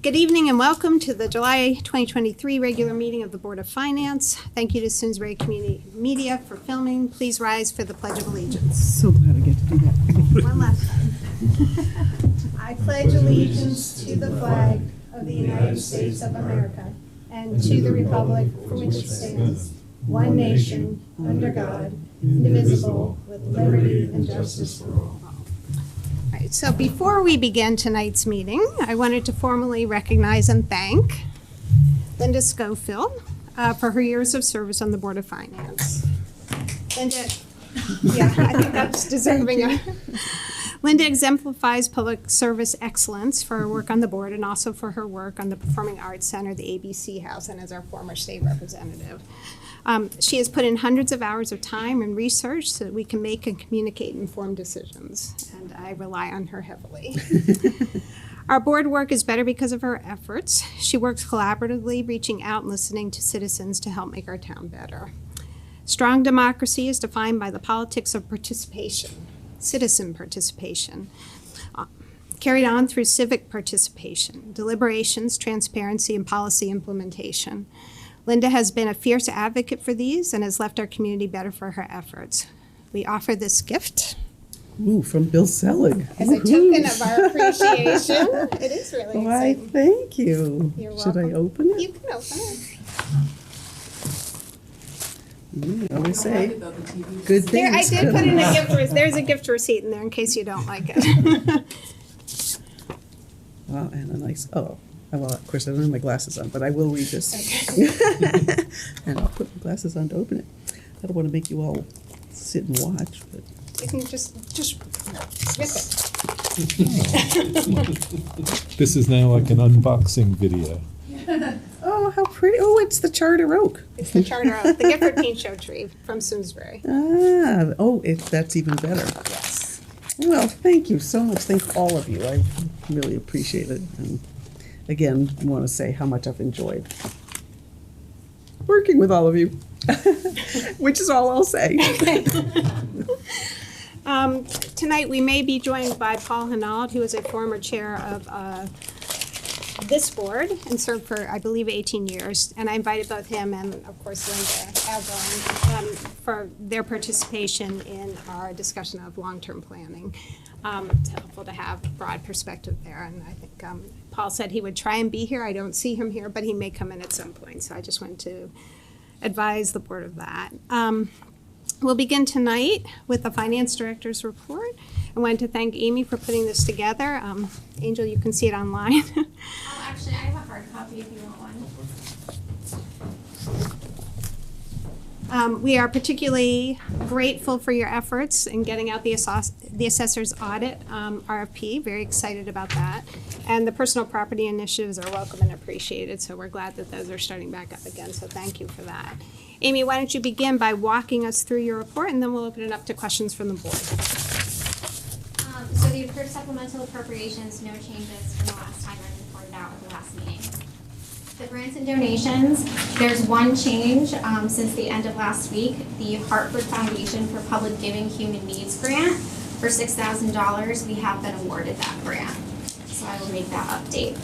Good evening and welcome to the July 2023 regular meeting of the Board of Finance. Thank you to Simsbury Community Media for filming. Please rise for the Pledge of Allegiance. So glad I get to do that. One last time. I pledge allegiance to the flag of the United States of America and to the republic for which it stands, one nation, under God, indivisible, with liberty and justice for all. So before we begin tonight's meeting, I wanted to formally recognize and thank Linda Schofield for her years of service on the Board of Finance. Linda, yeah, I think that's deserving. Linda exemplifies public service excellence for her work on the board and also for her work on the Performing Arts Center, the ABC House, and as our former state representative. She has put in hundreds of hours of time and research so that we can make and communicate informed decisions, and I rely on her heavily. Our board work is better because of her efforts. She works collaboratively, reaching out and listening to citizens to help make our town better. Strong democracy is defined by the politics of participation, citizen participation, carried on through civic participation, deliberations, transparency, and policy implementation. Linda has been a fierce advocate for these and has left our community better for her efforts. We offer this gift. Ooh, from Bill Selig. As a token of our appreciation. It is really Why, exciting. thank you. You're Should I welcome. open it? You can open it. I always say, good things. There, I did put in a gift. There's a gift receipt in there in case you don't like it. Wow, and a nice, well, of course, I don't have my glasses on, but I will read this. Okay. And I'll put my glasses on to open it. I don't want to make you all sit and watch, but. You can just snip it. This is now like an unboxing video. Oh, how pretty. Oh, it's the Charter Oak. It's the Charter Oak, the Gifford Paint Show tree from Simsbury. That's even better. Yes. Well, thank you so much. Thank all of you. I really appreciate it. And again, I want to say how much I've enjoyed working with all of you, which is all I'll say. Tonight we may be joined by Paul Hinault, who is a former chair of this board and served for, I believe, 18 years. And I invited both him and, of course, Linda Avon for their participation in our discussion of long-term planning. It's helpful to have a broad perspective there. And I think Paul said he would try and be here. I don't see him here, but he may come in at some point. So I just wanted to advise the board of that. We'll begin tonight with the finance director's report. I wanted to thank Amy for putting this together. Angel, you can see it online. Oh, actually, I have a hard copy if you want one. We are particularly grateful for your efforts in getting out the assessor's audit RFP. Very excited about that. And the personal property initiatives are welcome and appreciated, so we're glad that those are starting back up again, so thank you for that. Amy, why don't you begin by walking us through your report, and then we'll open it up to questions from the board. So the approved supplemental appropriations, no changes from the last time I reported out at the last meeting. The grants and donations, there's one change since the end of last week. The Hartford Foundation for Public Giving Human Needs grant for $6,000. We have been awarded that grant. So I will make that update.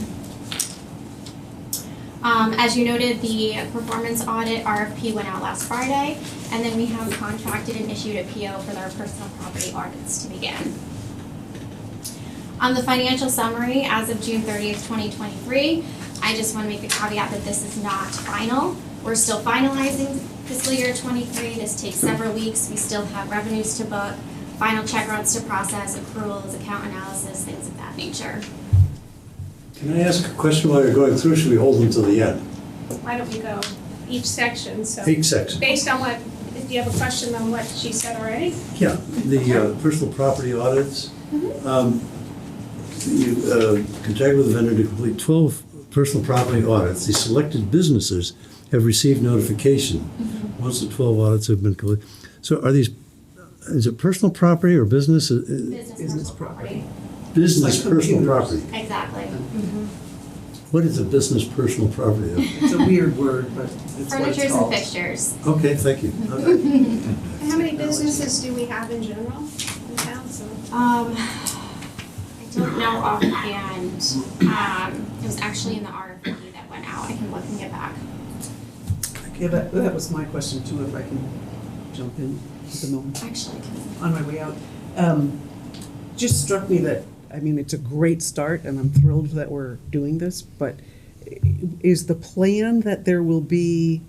As you noted, the performance audit RFP went out last Friday, and then we have contracted and issued a PO for our personal property audits to begin. On the financial summary, as of June 30th, 2023, I just want to make the caveat that this is not final. We're still finalizing fiscal year 23. This takes several weeks. We still have revenues to book, final check runs to process, accruals, account analysis, things of that nature. Can I ask a question while you're going through? Should we hold them to the end? Why don't we go each section? So Each section. based on what, do you have a question on what she said already? Yeah, the personal property audits. You contracted with the vendor to complete 12 personal property audits. The selected businesses have received notification once the 12 audits have been completed. So are these, is it personal property or business? Business personal property. Business personal property. Exactly. What is a business personal property? It's a weird word, but it's what it's Furnitures and called. fixtures. Okay, thank you. And how many businesses do we have in general in town? So I don't know offhand. It was actually the RFP that went out. I can look and get back. Yeah, that was my question too, if I can jump in at the moment. Actually, On my way out. Just struck me that, I mean, it's a great start and I'm thrilled that we're doing this, but is the plan that there will be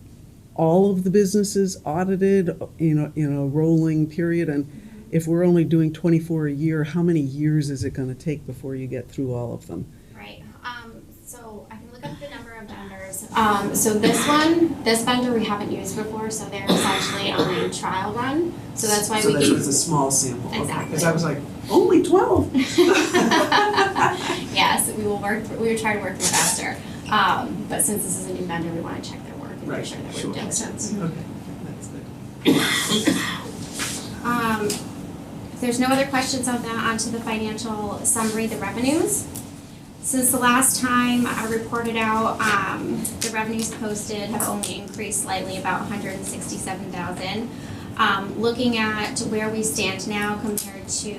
all of the businesses audited in a rolling period? And if we're only doing 24 a year, how many years is it going to take before you get through all of them? right. So I can look up the number of vendors. So this vendor we haven't used before, so they're essentially on a trial run. So that's why So we that can. was a small sample. Exactly. Because I was like, only 12? Yes, we will try to work through faster. But since this is a new vendor, we want to check their work and make sure that we're doing sense. Okay, that's good. If there's no other questions on that, onto the financial summary, the revenues. Since the last time I reported out, the revenues posted have only increased slightly, about 167,000. Looking at where we stand now compared to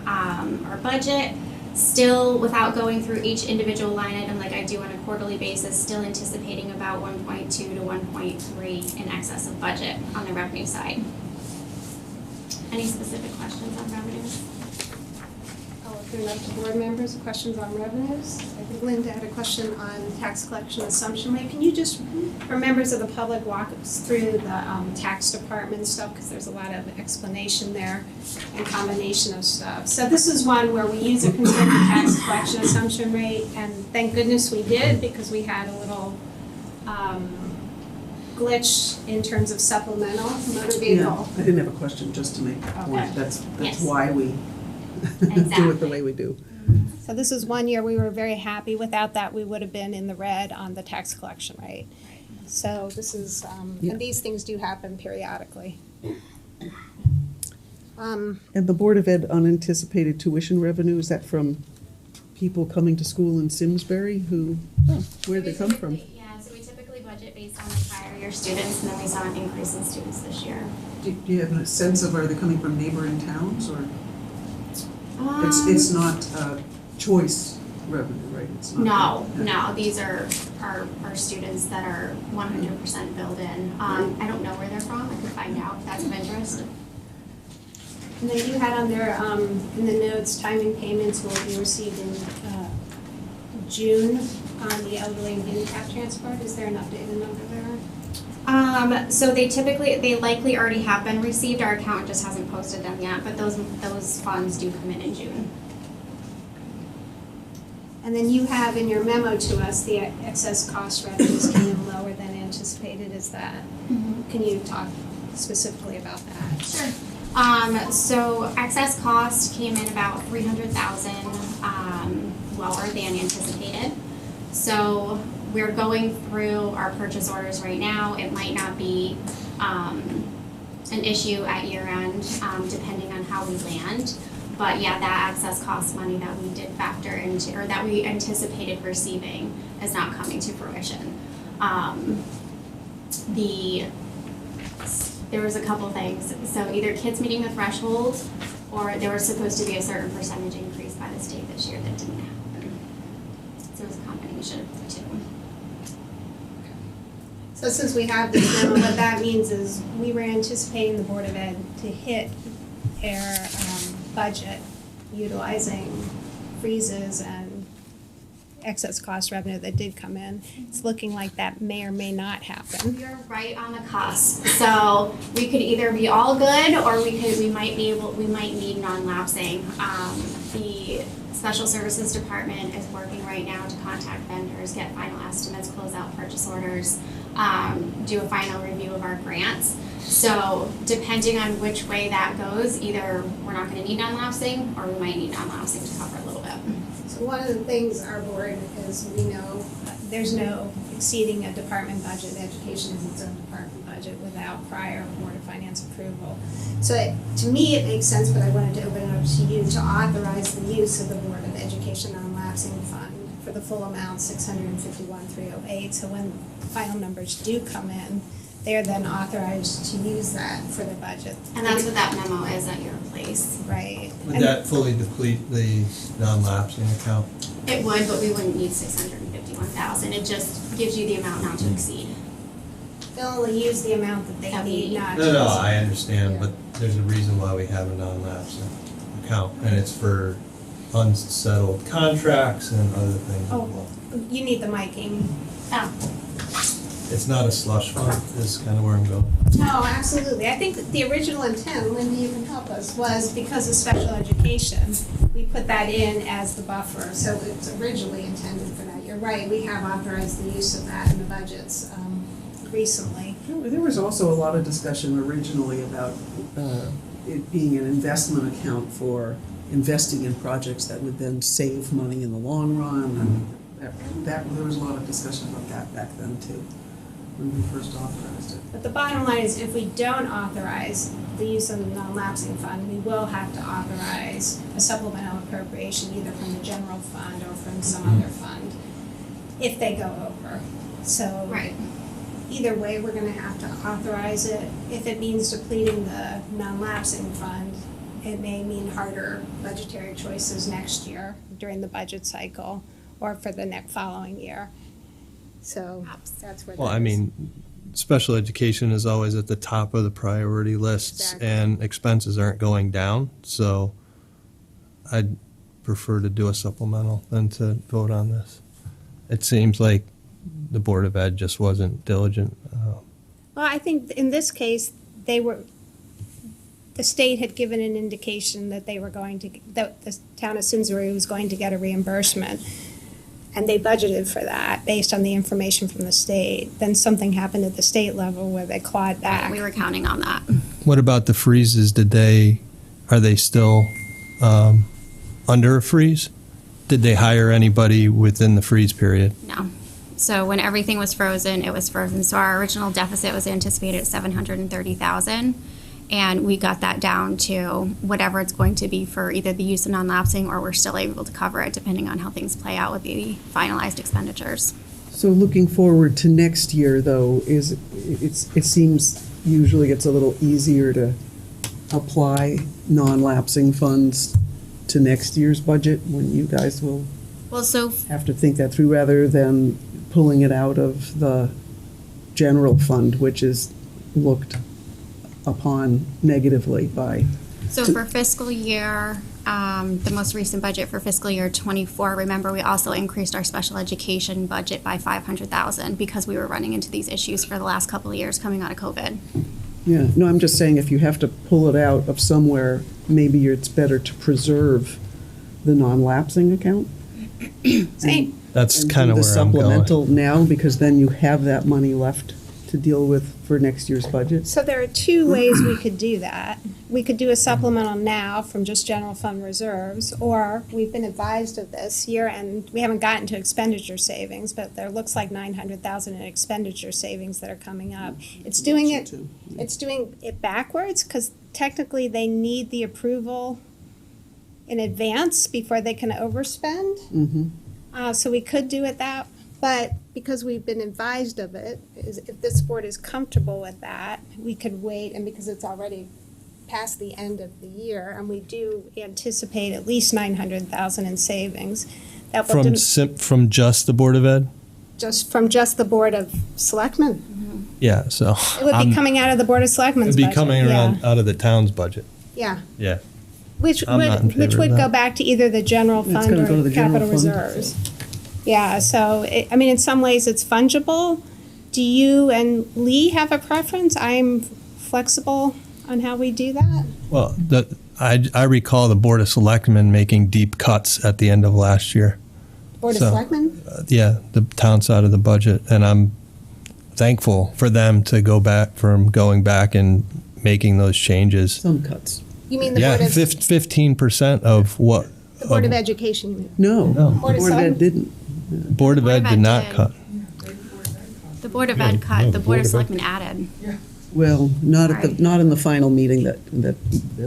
our budget, still without going through each individual line item like I do on a quarterly basis, still anticipating about 1.2 to 1.3 in excess of budget on the revenue side. Any specific questions on revenues? I'll open it up to board members, questions on revenues. I think Linda had a question on tax collection assumption rate. Can you just, for members of the public, walk us through the tax department stuff, because there's a lot of explanation there and combination of stuff. So this is one where we use a conservative tax collection assumption rate, and thank goodness we did, because we had a little glitch in terms of supplemental motor vehicle. Yeah, I didn't have a question, just to make a Okay. point. That's Yes. why we do Exactly. it the way we do. So this is one year we were very happy. Without that, we would have been in the red on the tax collection rate. So this is, Yeah. and these things do happen periodically. Um, And the Board of Ed unanticipated tuition revenue, is that from people coming to school in Simsbury who, where'd they come from? Yeah, so we typically budget based on the prior year students, and then we saw an increase in students this year. Do you have a sense of, are they coming from neighboring towns, or it's not choice revenue, right? It's not. No, these are students that are 100% billed in. I don't know where they're from, I could find out if that's of interest. And then you had on there, in the notes, timing payments will be received in June on the elderly and handicap transport. Is there an updated number there? So they likely already have been received, our accountant just hasn't posted them yet, but those funds do come in June. And then you have in your memo to us, the excess cost revenues came in lower than anticipated. Is that, can you talk specifically about that? Sure. So excess cost came in about 300,000 lower than anticipated. So we're going through our purchase orders right now. It might not be an issue at year end, depending on how we land. But yeah, that excess cost money that we did factor into, or that we anticipated receiving, is not coming to fruition. There was a couple things. So either kids meeting the threshold, or there was supposed to be a certain percentage increase by the state this year that didn't happen. So it was a combination of the two. So since we have this memo, what that means is we were anticipating the Board of Ed to hit their budget utilizing freezes and excess cost revenue that did come in. It's looking like that may or may not happen. You're right on the cusp. So we could either be all good, or we might need non-lapsing. The Special Services Department is working right now to contact vendors, get final estimates, close out purchase orders, do a final review of our grants. So depending on which way that goes, either we're not gonna need non-lapsing, or we might need non-lapsing to cover a little bit. So one of the things our board is, we know there's no exceeding a department budget. Education is its own department budget without prior Board of Finance approval. So to me, it makes sense, but I wanted to open it up to you to authorize the use of the Board of Education non-lapsing fund for the full amount, $651,308. So when final numbers do come in, they are then authorized to use that for the budget. And that's what that memo is at your place. Right. Would that fully deplete the non-lapsing account? It would, but we wouldn't need $651,308 $1,000. It just gives you the amount not to exceed. They'll only use the amount that they That need, we- not. No, I understand, Yeah. but there's a reason why we have a non-lapsing account, and it's for unsettled contracts and other things as Oh, well. you need the miking. Oh, It's not a slush fund, is kind of where I'm going. No, absolutely. I think that the original intent, Linda, you can help us, was because of special education, we put that in as the buffer, so it's originally intended for that. You're right, we have authorized the use of that in the budgets recently. There was also a lot of discussion originally about it being an investment account for investing in projects that would then save money in the long run. And there was a lot of discussion about that back then too, when we first authorized it. But the bottom line is, if we don't authorize the use of the non-lapsing fund, we will have to authorize a supplemental appropriation either from the general fund or from some other fund if they go over. So right. either way, we're gonna have to authorize it. If it means depleting the non-lapsing fund, it may mean harder budgetary choices next year during the budget cycle or for the next following year. So that's where that is. Well, I mean, special education is always at the top of the priority lists, Exactly. and expenses aren't going down, so I'd prefer to do a supplemental than to vote on this. It seems like the Board of Ed just wasn't diligent. Well, I think in this case, the state had given an indication that they were going to, that the town of Simsbury was going to get a reimbursement. And they budgeted for that based on the information from the state. Then something happened at the state level where they clawed back. We were counting on that. What about the freezes? Are they still under a freeze? Did they hire anybody within the freeze period? No. So when everything was frozen, it was frozen. So our original deficit was anticipated at $730,000, and we got that down to whatever it's going to be for either the use of non-lapsing, or we're still able to cover it depending on how things play out with the finalized expenditures. So looking forward to next year, though, it seems usually it's a little easier to apply non-lapsing funds to next year's budget when you guys will Well, so have to think that through rather than pulling it out of the general fund, which is looked upon negatively by. So for fiscal year, the most recent budget for fiscal year '24, remember, we also increased our special education budget by $500,000 because we were running into these issues for the last couple of years coming out of COVID. Yeah, no, I'm just saying if you have to pull it out of somewhere, maybe it's better to preserve the non-lapsing account. Same. That's and kind do of the where I'm going. supplemental now, because then you have that money left to deal with for next year's budget. So there are two ways we could do that. We could do a supplemental now from just general fund reserves, or we've been advised of this year, and we haven't gotten to expenditure savings, but there looks like $900,000 in expenditure savings that are coming up. It's doing it backwards, because technically they need the approval in advance before they can overspend. So we could do it that, but because we've been advised of it, if this board is comfortable with that, we could wait, and because it's already past the end of the year, and we do anticipate at least $900,000 in savings. That will From just the Board of Ed? just the Board of Selectmen. Yeah, so. It would be coming out of the Board of Selectmen's It'd be budget. coming yeah. around out of the town's budget. Yeah, Yeah. which I'm not in would favor of go that. back to either the general It's fund gonna go to or the general capital fund. reserves. Yeah, so, in some ways it's fungible. Do you and Lee have a preference? I'm flexible on how we do that. Well, I recall the Board of Selectmen making deep cuts at the end of last year. Board of So- Selectmen? Yeah, the town side of the budget, and I'm thankful for them to going back and making those changes. Some cuts. You mean the Yeah, Board of, 15% of what? the Board of Education, you mean? No, No. Board of Ed didn't. Board of Ed did not cut. The Board of Ed cut, the Board of Selectmen added. Well, not Right. not in the final meeting that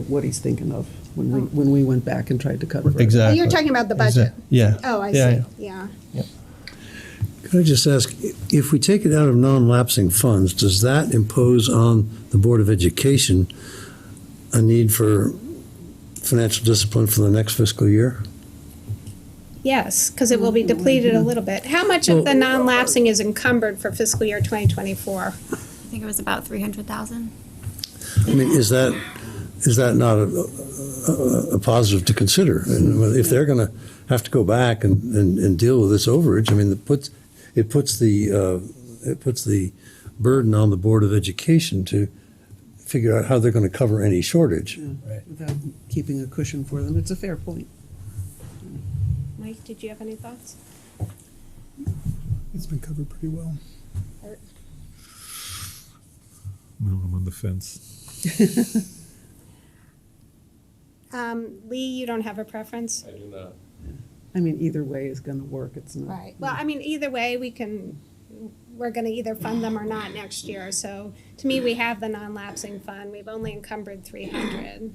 what he's thinking of, when we went back and tried to cut. for it. Oh, Exactly. you're talking about the budget? Yeah. Oh, I Yeah, see, yeah. Could I just ask, if we take it out of non-lapsing funds, does that impose on the Board of Education a need for financial discipline for the next fiscal year? Yes, because it will be depleted a little bit. How much of the non-lapsing is encumbered for fiscal year 2024? I think it was about 300,000. I mean, is that not a positive to consider? And if they're going to have to go back and deal with this overage, I mean, it puts the burden on the Board of Education to figure out how they're going to cover any shortage. Without keeping a cushion for them. It's a fair point. Mike, did you have any thoughts? It's been covered pretty well. Art? No, I'm on the fence. Lee, you don't have a preference? I do not. I mean, either way is going to work. It's not. Right. Well, I mean, either way, we're going to either fund them or not next year. So to me, we have the non-lapsing fund. We've only encumbered 300.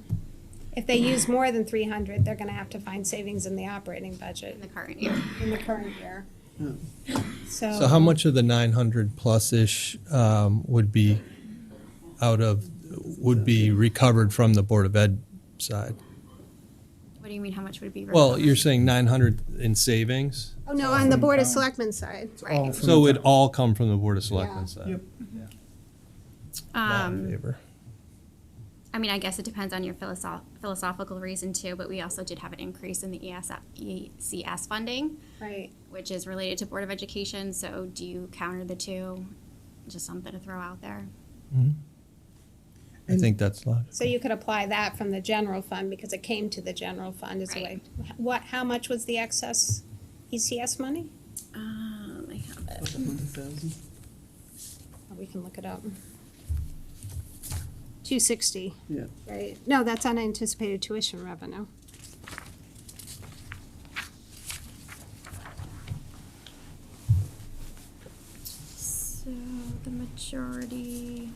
If they use more than 300, they're going to have to find savings in the operating budget In the current year. in the current year. Oh. So how much of the 900 plus-ish would be recovered from the Board of Ed side? What do you mean, how much would it be? Well, recovered? you're saying 900 in savings? Oh, no, on the Board of Selectmen side. Right. So it would all come from the Board of Selectmen side? Yep. Not in favor. I mean, I guess it depends on your philosophical reason too, but we also did have an increase in the ECS funding, Right. which is related to Board of Education. So do you counter the two? Just something to throw out there. I think that's logical. So you could apply that from the general fund because it came to the general fund as a way. How much was the excess ECS money? I have it. 100,000. Oh, we can look it up. 260, Yeah. right? No, that's unanticipated tuition revenue. So the majority.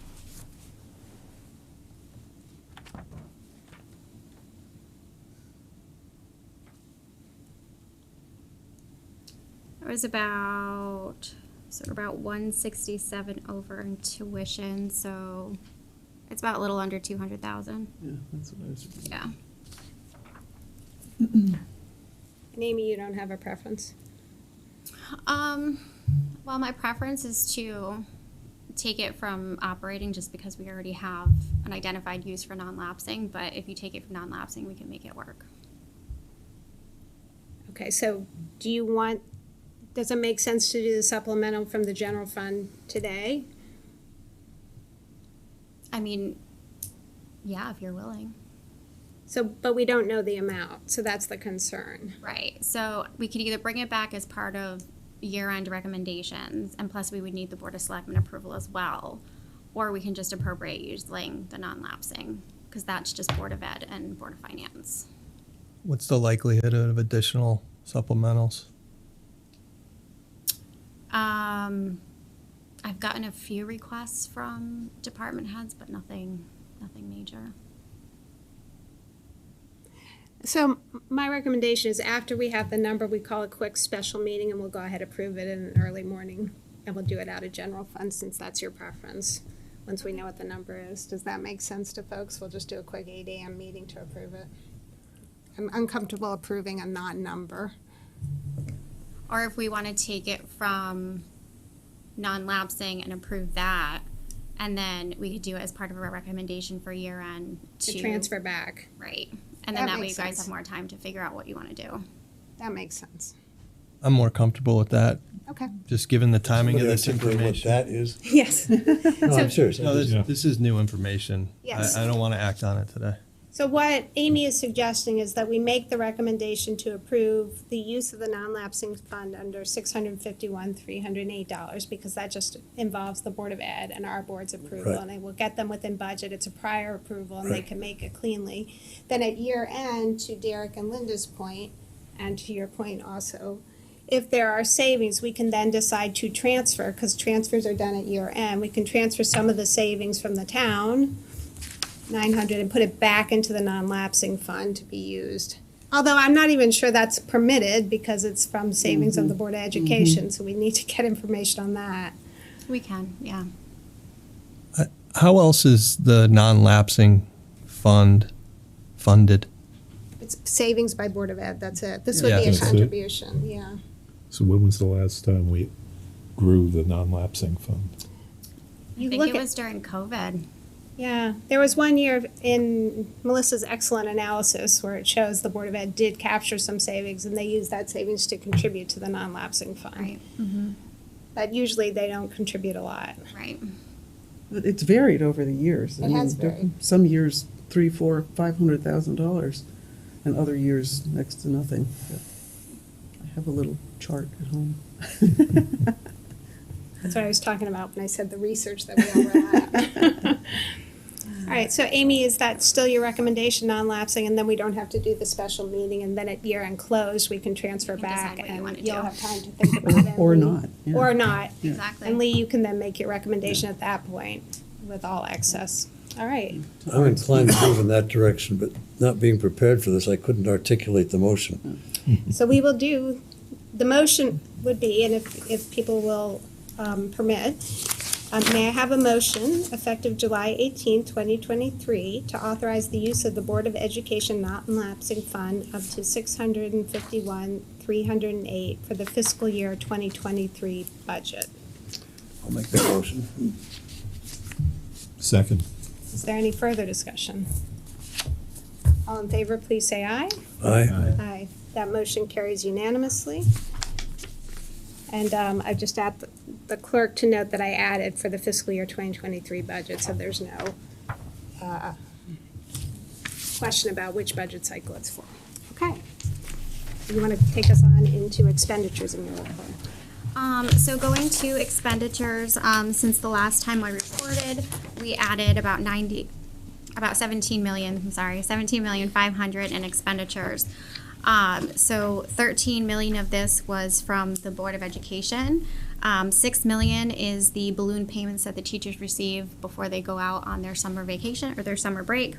It was about 167 over in tuition, so it's about a little under 200,000. Yeah, that's what I was. Yeah. And Amy, you don't have a preference? Well, my preference is to take it from operating just because we already have an identified use for non-lapsing, but if you take it from non-lapsing, we can make it work. Okay, so does it make sense to do the supplemental from the general fund today? I mean, yeah, if you're willing. So, but we don't know the amount, so that's the concern. Right. So we could either bring it back as part of year-end recommendations, and plus we would need the Board of Selectmen approval as well, or we can just appropriate using the non-lapsing, because that's just Board of Ed and Board of Finance. What's the likelihood of additional supplementals? I've gotten a few requests from department heads, but nothing major. So my recommendation is after we have the number, we call a quick special meeting and we'll go ahead and approve it in an early morning. And we'll do it out of general fund since that's your preference, once we know what the number is. Does that make sense to folks? We'll just do a quick 8 a.m. meeting to approve it. I'm uncomfortable approving a non-number. Or if we want to take it from non-lapsing and approve that, and then we could do it as part of a recommendation for year end To transfer back. Right. And then That that way you makes guys sense. have more time to figure out what you want to do. That makes sense. I'm more comfortable with that, Okay. just given the timing of Somebody this articulate what information. that is. Yes. No, I'm serious. No, Yeah. this is new information. Yes. I don't want to act on it today. So what Amy is suggesting is that we make the recommendation to approve the use of the non-lapsing fund under $651,308 because that just involves the Board of Ed and our board's approval. Right. And it will get them within budget. It's a prior approval and they Right. can make it cleanly. Then at year end, to Derek and Linda's point, and to your point also, if there are savings, we can then decide to transfer, because transfers are done at year end. We can transfer some of the savings from the town, 900, and put it back into the non-lapsing fund to be used. Although I'm not even sure that's permitted because it's from savings of the Board of Education, so we need to get information on that. We can, yeah. How else is the non-lapsing fund funded? It's savings by Board of Ed, that's it. This would Yeah. be a That's it. contribution, yeah. So when was the last time we grew the non-lapsing fund? You I think look it at- was during COVID. Yeah, there was one year in Melissa's excellent analysis where it shows the Board of Ed did capture some savings, and they used that savings to contribute to the non-lapsing fund. Right. But usually they don't contribute a lot. Right. But it's varied over the years. It has varied. Some years, $300,000, $400,000, $500,000, and other years next to nothing. But I have a little chart at home. That's what I was talking about when I said the research that we overlap. All right, so Amy, is that still your recommendation, non-lapsing, and then we don't have to do the special meeting, and then at year-end close, we can transfer You can back, decide what you and wanna you'll do. have time to think about it. Or Lee. not, yeah. Or not. Yeah. Exactly. And Lee, you can then make your recommendation at that point with all excess. All right. I'm inclined to move in that direction, but not being prepared for this, I couldn't articulate the motion. So we will do, the motion would be, and if people will permit, may I have a motion effective July 18th, 2023, to authorize the use of the Board of Education non-lapsing fund up to $651,308 for the fiscal year 2023 budget. I'll make that motion. Second. Is there any further discussion? All in favor, please say aye. Aye. Aye. That motion carries unanimously. And I just asked the clerk to note that I added for the fiscal year 2023 budget, so there's no question about which budget cycle it's for. Okay. You want to take us on into expenditures in your report? So going to expenditures, since the last time I reported, we added about 17 million, 17,500,000 in expenditures. So 13 million of this was from the Board of Education. 6 million is the balloon payments that the teachers receive before they go out on their summer vacation or their summer break.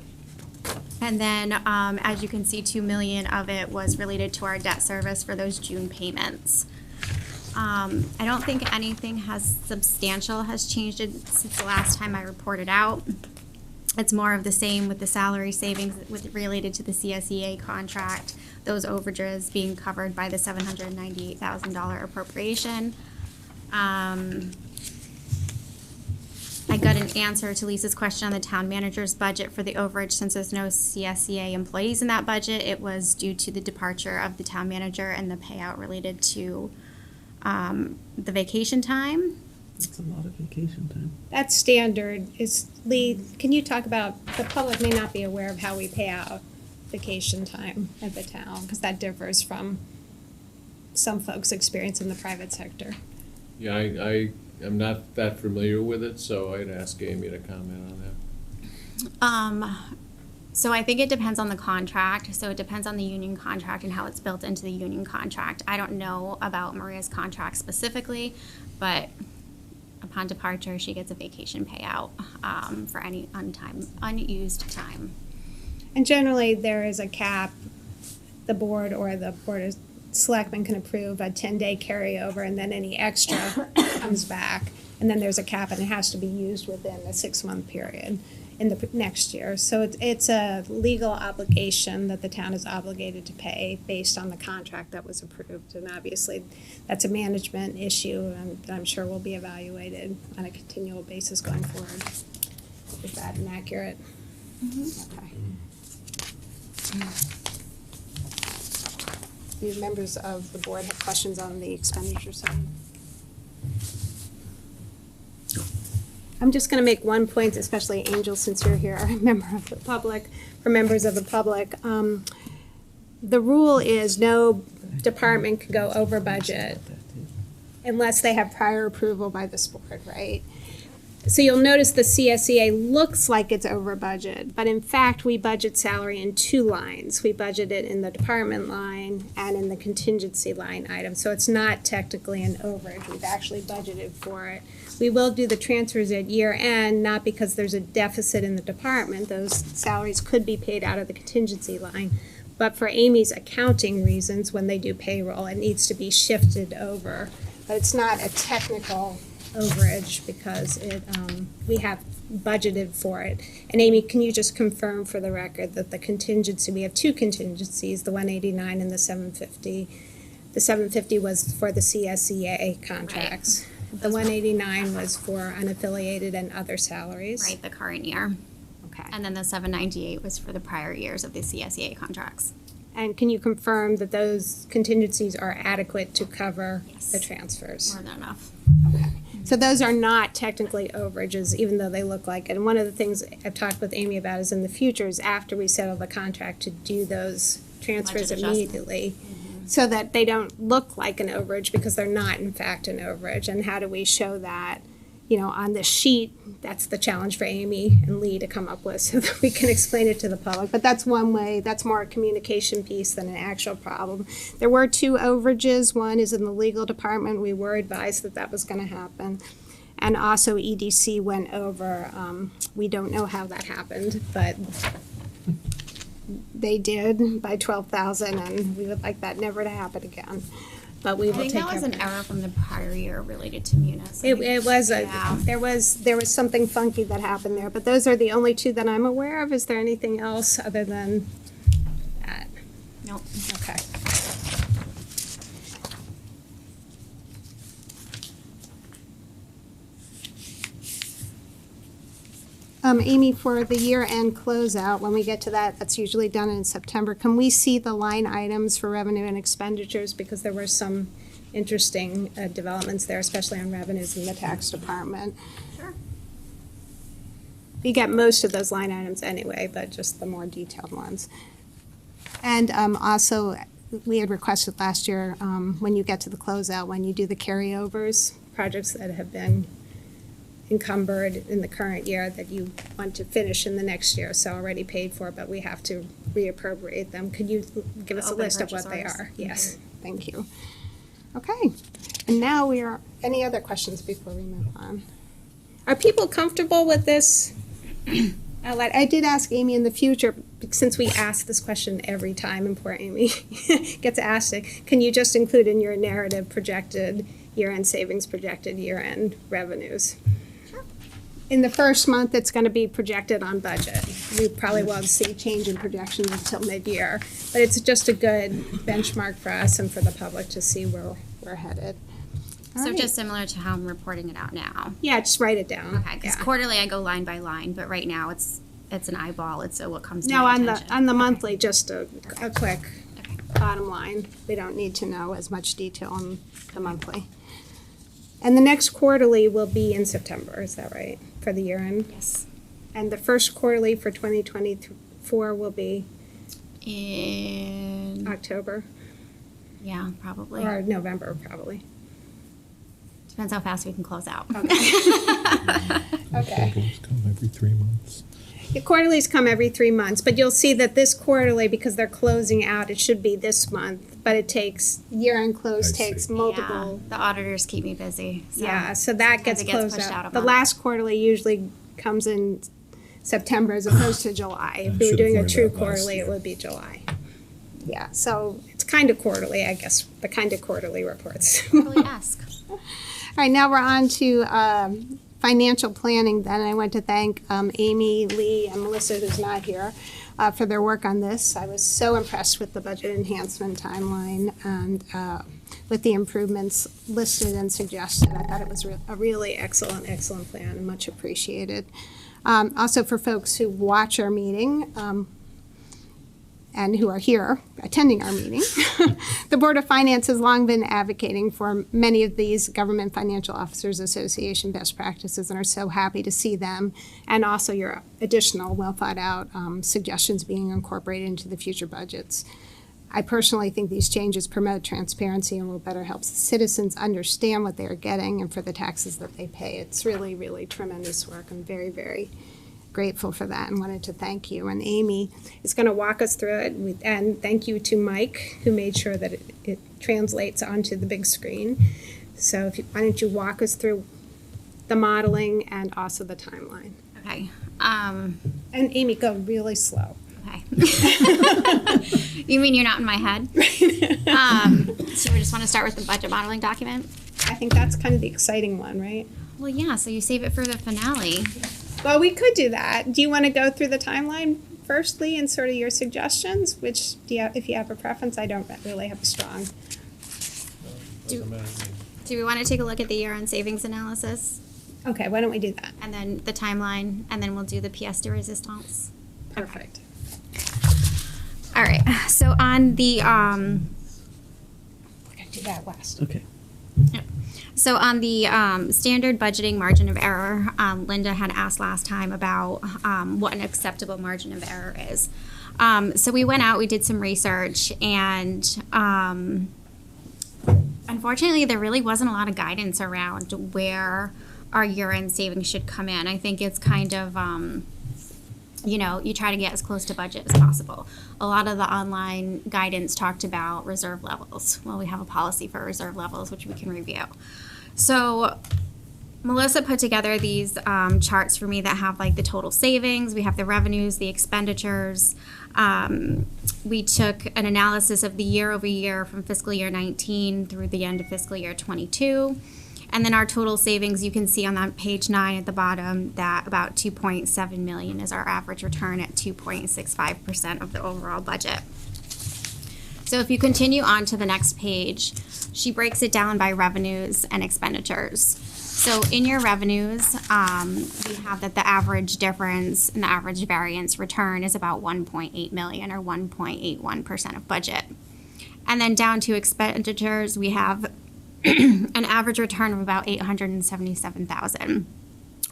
And then, as you can see, 2 million of it was related to our debt service for those June payments. I don't think anything substantial has changed since the last time I reported out. It's more of the same with the salary savings related to the CSEA contract, those overages being covered by the $798,000 appropriation. I got an answer to Lisa's question on the town manager's budget for the overage. Since there's no CSEA employees in that budget, it was due to the departure of the town manager and the payout related to the vacation time. It's a lot of vacation time. That's standard. Lee, can you talk about, the public may not be aware of how we pay out vacation time at the town, because that differs from some folks' experience in the private sector. Yeah, I am not that familiar with it, so I'd ask Amy to comment on that. So I think it depends on the contract. So it depends on the union contract and how it's built into the union contract. I don't know about Maria's contract specifically, but upon departure, she gets a vacation payout for any unused time. And generally, there is a cap. The board or the board of selectmen can approve a 10-day carryover, and then any extra comes back. And then there's a cap, and it has to be used within a 6-month period in the next year. So it's a legal obligation that the town is obligated to pay based on the contract that was approved. And obviously, that's a management issue, and I'm sure will be evaluated on a continual basis going forward. Is that inaccurate? Okay. Do members of the board have questions on the expenditure side? I'm just going to make one point, especially Angel, since you're here, a member of the public, for members of the public. The rule is no department can go over budget unless they have prior approval by this board, right? So you'll notice the CSEA looks like it's over budget, but in fact, we budget salary in 2 lines. We budget it in the department line and in the contingency line item. So it's not technically an overage. We've actually budgeted for it. We will do the transfers at year end, not because there's a deficit in the department. Those salaries could be paid out of the contingency line. But for Amy's accounting reasons, when they do payroll, it needs to be shifted over. But it's not a technical overage because we have budgeted for it. And Amy, can you just confirm for the record that the contingency, we have two contingencies, the 189 and the 750. The 750 was for the CSEA contracts. Right. The 189 was for unaffiliated and other salaries. Right, the current year. Okay. And then the 798 was for the prior years of the CSEA contracts. And can you confirm that those contingencies are adequate to cover Yes. the transfers? More than enough. Okay. So those are not technically overages, even though they look like it. And one of the things I've talked with Amy about is in the future is after we settle the contract to do those transfers Budget adjustment. immediately so that they don't look like an overage because they're not in fact an overage. And how do we show that, on the sheet? That's the challenge for Amy and Lee to come up with so that we can explain it to the public. But that's one way, that's more a communication piece than an actual problem. There were two overages. One is in the legal department. We were advised that that was going to happen. And also EDC went over. We don't know how that happened, but they did by 12,000, and we would like that never to happen again. But we I will think take that was care of an that. error from the prior year related to Munis. It was Yeah. there was something funky that happened there, but those are the only two that I'm aware of. Is there anything else other than that? Nope. Okay. Amy, for the year-end closeout, when we get to that, that's usually done in September. Can we see the line items for revenue and expenditures? Because there were some interesting developments there, especially on revenues in the tax department. Sure. You get most of those line items anyway, but just the more detailed ones. And also, we had requested last year, when you get to the closeout, when you do the carryovers, projects that have been encumbered in the current year that you want to finish in the next year, so already paid for, but we have to reappropriate them. Could you give us a Open list of purchase what they orders. are? Yes, thank you. Okay, and now we are, any other questions before we move on? Are people comfortable with this? I did ask Amy in the future, since we ask this question every time, and poor Amy gets asked it, can you just include in your narrative projected year-end savings, projected year-end revenues? In the first month, it's going to be projected on budget. We probably won't see change in projections until mid-year, but it's just a good benchmark for us and for the public to see where we're headed. All So right. just similar to how I'm reporting it out now. Yeah, just write it down. Okay, because Yeah. quarterly I go line by line, but right now it's an eyeball. It's what comes to No, my on attention. the monthly, just a quick Okay. bottom line. We don't need to know as much detail on the monthly. And the next quarterly will be in September, is that right, for the year end? Yes. And the first quarterly for 2024 will be In October, yeah, probably. or November, probably. Depends how fast we can close out. Okay. Things come every 3 months. The quarterlies come every 3 months, but you'll see that this quarterly, because they're closing out, it should be this month, but it takes, year-end close I see. takes multiple. Yeah, the auditors keep me busy. So Yeah, so that gets sometimes it gets closed pushed out. out a The month. last quarterly usually comes in September as opposed to July. If we were should've doing a learned true that last quarterly, it year. would be July. Yeah, so it's kind of quarterly, I guess, the kind of quarterly reports. Really ask. All right, now we're on to financial planning. Then I want to thank Amy, Lee, and Melissa, who's not here, for their work on this. I was so impressed with the budget enhancement timeline and with the improvements listed and suggested. I thought it was a really excellent plan and much appreciated. Also for folks who watch our meeting, and who are here attending our meeting. The Board of Finance has long been advocating for many of these Government Financial Officers Association best practices and are so happy to see them and also your additional well thought out suggestions being incorporated into the future budgets. I personally think these changes promote transparency and will better help citizens understand what they are getting and for the taxes that they pay. It's really, really tremendous work. I'm very, very grateful for that and wanted to thank you. And Amy is going to walk us through it. And thank you to Mike, who made sure that it translates onto the big screen. So why don't you walk us through the modeling and also the timeline. Okay. And Amy, go really slow. Okay. You mean you're not in my head? So we just want to start with the budget modeling document? I think that's kind of the exciting one, right? Well, yeah, so you save it for the finale. Well, we could do that. Do you want to go through the timeline firstly and sort of your suggestions? Which, if you have a preference, I don't really have a strong. Doesn't matter to me. Do we want to take a look at the year-end savings analysis? Okay, why don't we do that? And then the timeline, and then we'll do the pièce de résistance. Perfect. All right, so on the, We're going to do that last. Okay. So on the standard budgeting margin of error, Linda had asked last time about what an acceptable margin of error is. So we went out, we did some research, and unfortunately, there really wasn't a lot of guidance around where our year-end savings should come in. I think it's kind of, you try to get as close to budget as possible. A lot of the online guidance talked about reserve levels. Well, we have a policy for reserve levels, which we can review. So Melissa put together these charts for me that have like the total savings, we have the revenues, the expenditures. We took an analysis of the year over year from fiscal year 19 through the end of fiscal year 22. And then our total savings, you can see on that page 9 at the bottom that about 2.7 million is our average return at 2.65% of the overall budget. So if you continue on to the next page, she breaks it down by revenues and expenditures. So in your revenues, we have that the average difference and the average variance return is about 1.8 million or 1.81% of budget. And then down to expenditures, we have an average return of about 877,000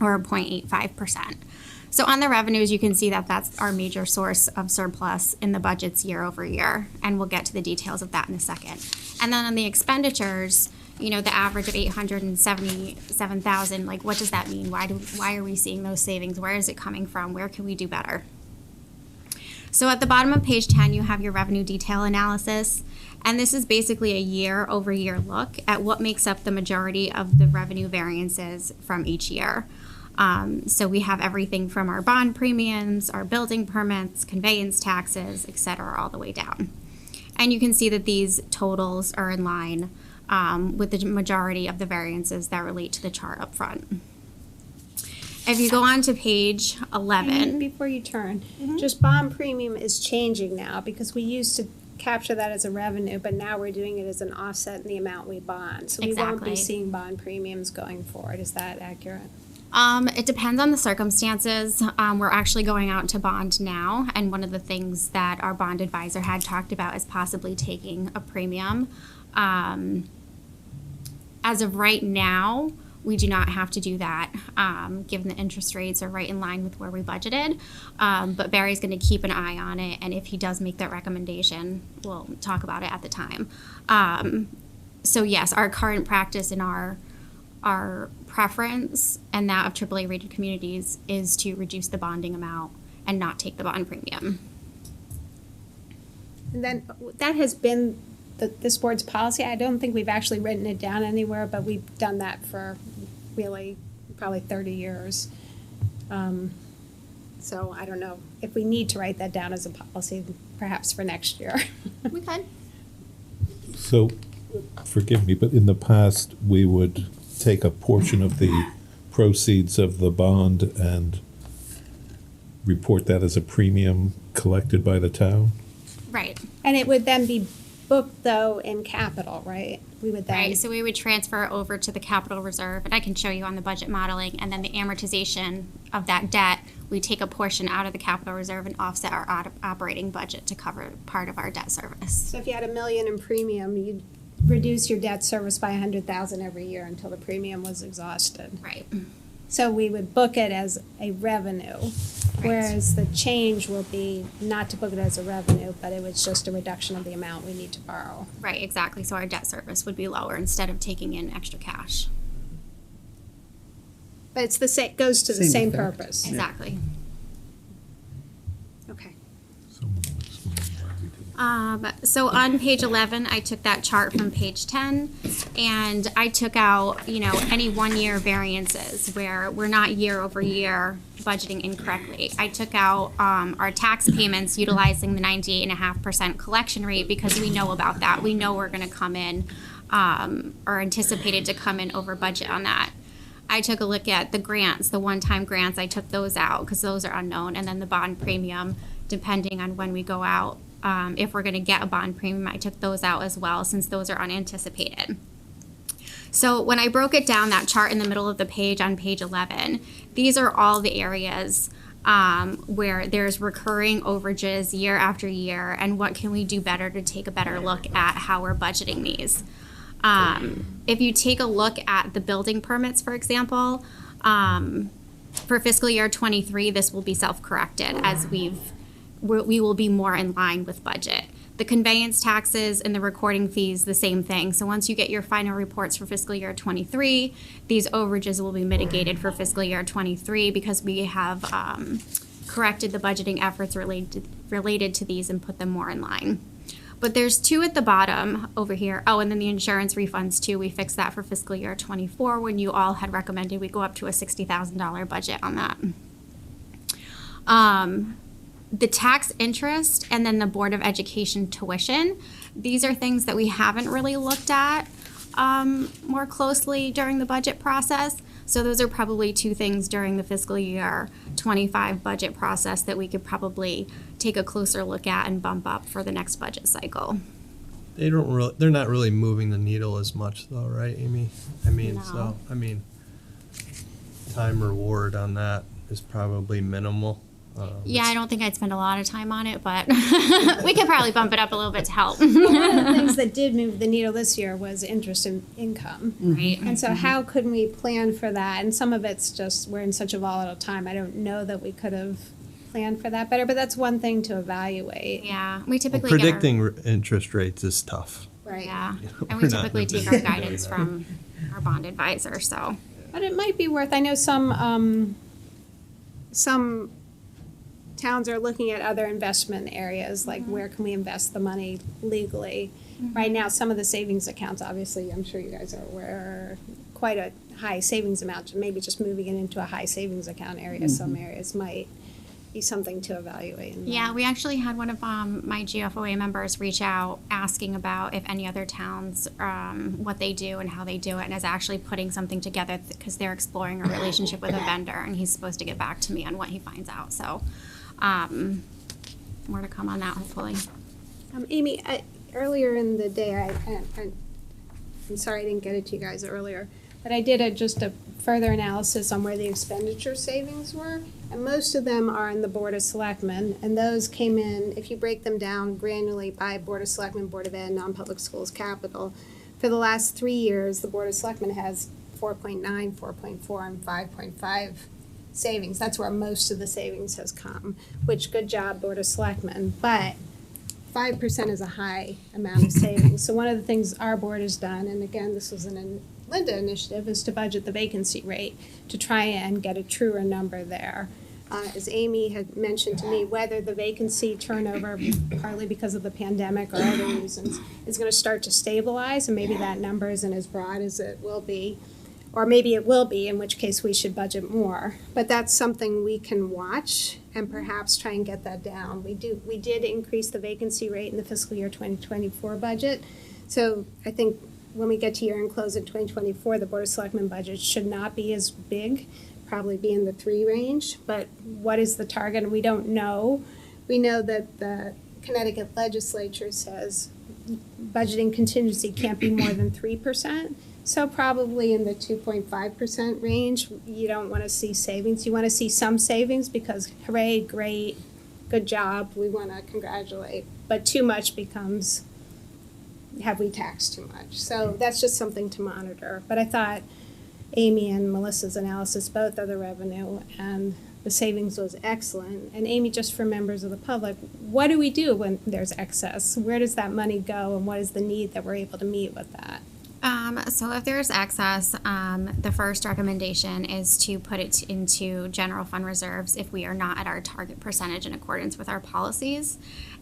or 0.85%. So on the revenues, you can see that that's our major source of surplus in the budgets year over year, and we'll get to the details of that in a second. And then on the expenditures, the average of 877,000, like what does that mean? Why are we seeing those savings? Where is it coming from? Where can we do better? So at the bottom of page 10, you have your revenue detail analysis. And this is basically a year over year look at what makes up the majority of the revenue variances from each year. So we have everything from our bond premiums, our building permits, conveyance taxes, et cetera, all the way down. And you can see that these totals are in line with the majority of the variances that relate to the chart up front. If you go on to page 11. Before you turn, just bond premium is changing now because we used to capture that as a revenue, but now we're doing it as an offset in the amount we bond. So we won't be Exactly. seeing bond premiums going forward. Is that accurate? It depends on the circumstances. We're actually going out to bond now, and one of the things that our bond advisor had talked about is possibly taking a premium. As of right now, we do not have to do that, given the interest rates are right in line with where we budgeted. But Barry's going to keep an eye on it, and if he does make that recommendation, we'll talk about it at the time. So yes, our current practice and our preference and that of AAA rated communities is to reduce the bonding amount and not take the bond premium. And then that has been this board's policy. I don't think we've actually written it down anywhere, but we've done that for really probably 30 years. So I don't know if we need to write that down as a policy, perhaps for next year. We could. So, forgive me, but in the past, we would take a portion of the proceeds of the bond and report that as a premium collected by the town? Right. And it would then be booked, though, in capital, right? We would then. Right, so we would transfer it over to the capital reserve, and I can show you on the budget modeling, and then the amortization of that debt, we take a portion out of the capital reserve and offset our operating budget to cover part of our debt service. So if you had $1 million in premium, you'd reduce your debt service by $100,000 every year until the premium was exhausted. Right. So we would book it as a revenue, whereas the change will be not to book it as a revenue, but it was just a reduction of the amount we need to borrow. Right, exactly, so our debt service would be lower instead of taking in extra cash. But it's the same, goes to the Same same effect. purpose. Exactly. Okay. Someone will explain why we did. So on page 11, I took that chart from page 10, and I took out, any one-year variances where we're not year over year budgeting incorrectly. I took out our tax payments utilizing the 98.5% collection rate because we know about that. We know we're going to come in are anticipated to come in over budget on that. I took a look at the grants, the one-time grants, I took those out because those are unknown, and then the bond premium, depending on when we go out. If we're gonna get a bond premium, I took those out as well, since those are unanticipated. So when I broke it down, that chart in the middle of the page on page 11, these are all the areas where there's recurring overages year after year, and what can we do better to take a better look at how we're budgeting these. If you take a look at the building permits, for example, for fiscal year 23, this will be self-corrected as we will be more in line with budget. The conveyance taxes and the recording fees, the same thing. So once you get your final reports for fiscal year 23, these overages will be mitigated for fiscal year 23 because we have corrected the budgeting efforts related to these and put them more in line. But there's two at the bottom over here. Oh, and then the insurance refunds too. We fixed that for fiscal year 24 when you all had recommended we go up to a $60,000 budget on that. The tax interest and then the Board of Education tuition. These are things that we haven't really looked at more closely during the budget process. So those are probably two things during the fiscal year 25 budget process that we could probably take a closer look at and bump up for the next budget cycle. They're not really moving the needle as much though, right, Amy? No. Time reward on that is probably minimal. Yeah, I don't think I'd spend a lot of time on it, but we could probably bump it up a little bit to help. One of the things that did move the needle this year was interest in income. Right. And so how could we plan for that? And some of it's just, we're in such a volatile time. I don't know that we could have planned for that better, but that's one thing to evaluate. Yeah, we typically Predicting interest rates is tough. Right. Yeah, and We're we not typically in the take our business of guidance doing from our bond advisor, so. But it might be worth, I know some towns are looking at other investment areas, like where can we invest the money legally? Right now, some of the savings accounts, obviously, I'm sure you guys are aware, are quite a high savings amount. Maybe just moving it into a high savings account area, some areas might be something to evaluate. Yeah, we actually had one of my GFOA members reach out asking about if any other towns, what they do and how they do it, and is actually putting something together because they're exploring a relationship with a vendor, and he's supposed to get back to me on what he finds out. So, more to come on that, hopefully. Amy, earlier in the day, I'm sorry I didn't get it to you guys earlier, but I did just a further analysis on where the expenditure savings were, and most of them are in the Board of Selectmen, and those came in, if you break them down granularly by Board of Selectmen, Board of Ed, non-public schools, capital, for the last 3 years, the Board of Selectmen has 4.9, 4.4, and 5.5 savings. That's where most of the savings has come, which good job, Board of Selectmen, but 5% is a high amount of savings. So one of the things our board has done, and again, this was an Linda initiative, is to budget the vacancy rate to try and get a truer number there. As Amy had mentioned to me, whether the vacancy turnover, partly because of the pandemic or other reasons, is going to start to stabilize, and maybe that number isn't as broad as it will be, or maybe it will be, in which case we should budget more. But that's something we can watch and perhaps try and get that down. We did increase the vacancy rate in the fiscal year 2024 budget. So I think when we get to year-end close in 2024, the Board of Selectmen budget should not be as big, probably be in the 3 range. But what is the target? We don't know. We know that the Connecticut legislature says budgeting contingency can't be more than 3%. So probably in the 2.5% range. You don't want to see savings. You want to see some savings because hooray, great, good job, we want to congratulate. But too much becomes, have we taxed too much? So that's just something to monitor. But I thought Amy and Melissa's analysis, both of the revenue and the savings, was excellent. And Amy, just for members of the public, what do we do when there's excess? Where does that money go, and what is the need that we're able to meet with that? So if there's excess, the first recommendation is to put it into general fund reserves if we are not at our target percentage in accordance with our policies.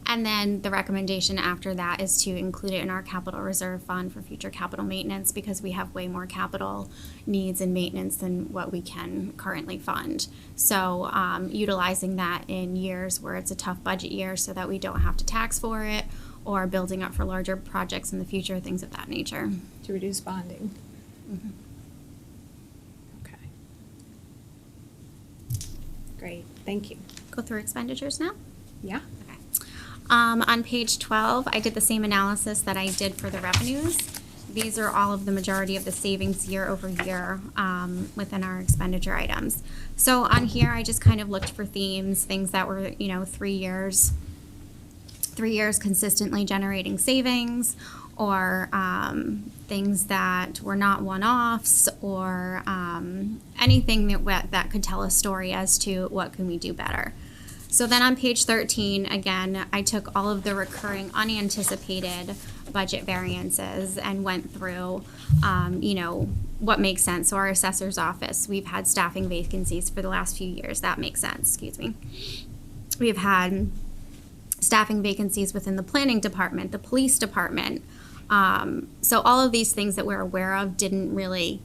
And then the recommendation after that is to include it in our capital reserve fund for future capital maintenance, because we have way more capital needs and maintenance than what we can currently fund. So utilizing that in years where it's a tough budget year so that we don't have to tax for it, or building up for larger projects in the future, things of that nature. To reduce bonding. Okay. Great, thank you. Go through expenditures now. Yeah? Okay. On page 12, I did the same analysis that I did for the revenues. These are all of the majority of the savings year over year within our expenditure items. So on here, I just kind of looked for themes, things that were, 3 years consistently generating savings, or things that were not one-offs, or anything that could tell a story as to what can we do better. So then on page 13, again, I took all of the recurring unanticipated budget variances and went through, what makes sense. So our assessor's office, we've had staffing vacancies for the last few years. That makes sense, excuse me. We've had staffing vacancies within the planning department, the police department. So all of these things that we're aware of didn't really,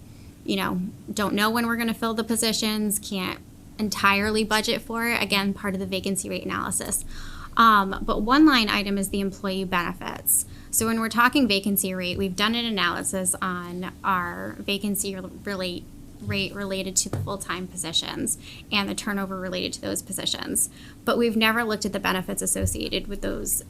don't know when we're going to fill the positions, can't entirely budget for it. Again, part of the vacancy rate analysis. But one line item is the employee benefits. So when we're talking vacancy rate, we've done an analysis on our vacancy rate related to the full-time positions and the turnover related to those positions. But we've never looked at the benefits associated with those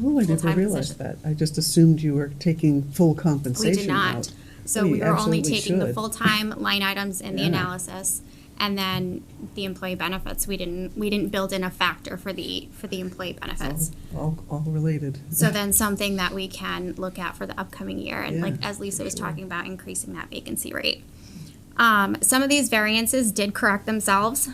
Oh, I never full-time realized positions. that. I just assumed you were taking full compensation We did not. out. So Well, we you were only absolutely taking the should. full-time line items in the Yeah. analysis, and then the employee benefits. We didn't build in a factor for the employee benefits. All related. So then something that we can look at for the upcoming year, and Yeah, like as Lisa was sure. talking about, increasing that vacancy rate. Some of these variances did correct themselves.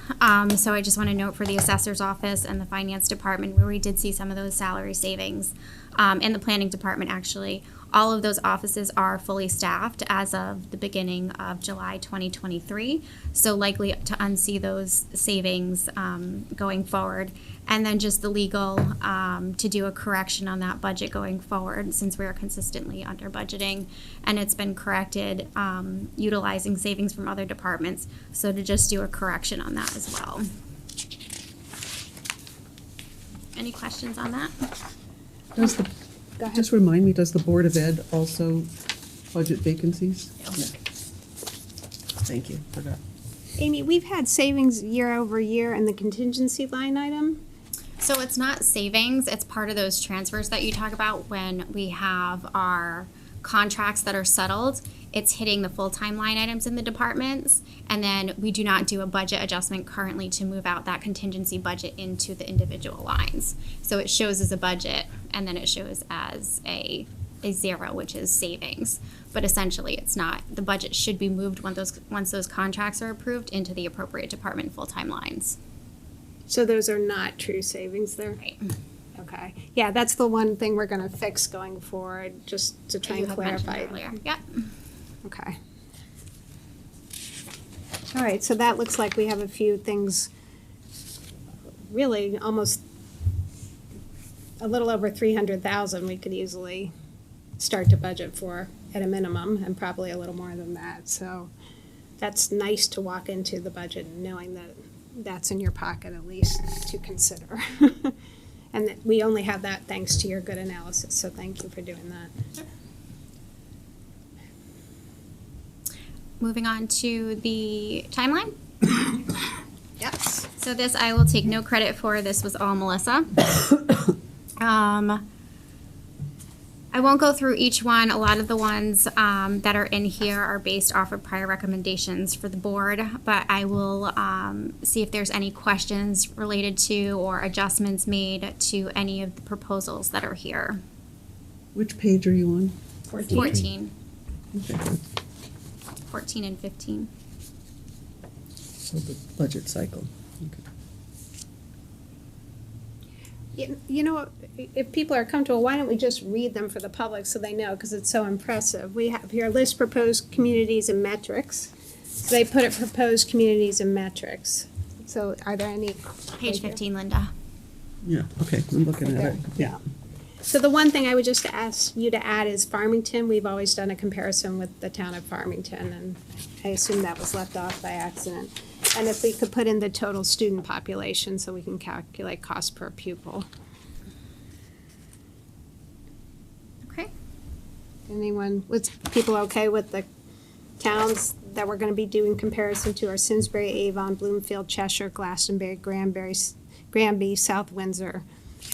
So I just want to note for the assessor's office and the finance department where we did see some of those salary savings. And the planning department, actually, all of those offices are fully staffed as of the beginning of July 2023. So likely to unsee those savings going forward. And then just the legal to do a correction on that budget going forward, since we are consistently under budgeting and it's been corrected utilizing savings from other departments. So to just do a correction on that as well. Any questions on that? Does the, Go ahead. just remind me, does the Board of Ed also budget vacancies? No. No. Thank you, forgot. Amy, we've had savings year over year in the contingency line item. So it's not savings, it's part of those transfers that you talk about when we have our contracts that are settled. It's hitting the full-time line items in the departments, and then we do not do a budget adjustment currently to move out that contingency budget into the individual lines. So it shows as a budget, and then it shows as a zero, which is savings. But essentially, it's not. The budget should be moved once those contracts are approved into the appropriate department full-time lines. So those are not true savings there? Right. Okay. Yeah, that's the one thing we're going to fix going forward, just to try You and had mentioned clarify. earlier. Yep. Okay. All right, so that looks like we have a few things, really almost a little over 300,000 we could easily start to budget for at a minimum, and probably a little more than that. So that's nice to walk into the budget knowing that that's in your pocket at least to consider. And that we only have that thanks to your good analysis, so thank you for doing that. Moving on to the timeline. Yes. So this I will take no credit for. This was all Melissa. I won't go through each one. A lot of the ones that are in here are based off of prior recommendations for the board, but I will see if there's any questions related to or adjustments made to any of the proposals that are here. Which page are you on? 14. Okay, good. 14 and 15. So the budget cycle. Okay. You know, if people are comfortable, why don't we just read them for the public so they know, because it's so impressive. We have here list proposed communities and metrics. So they put it proposed communities and metrics. So are there any? Page 15, Linda. Yeah, okay, I'm looking at it. Yeah. So the one thing I would just ask you to add is Farmington. We've always done a comparison with the town of Farmington, and I assume that was left off by accident. And if we could put in the total student population so we can calculate cost per pupil. Anyone, was people okay with the towns that we're gonna be doing comparison to are Simsbury, Avon, Bloomfield, Cheshire, Glastonbury, Granby, South Windsor,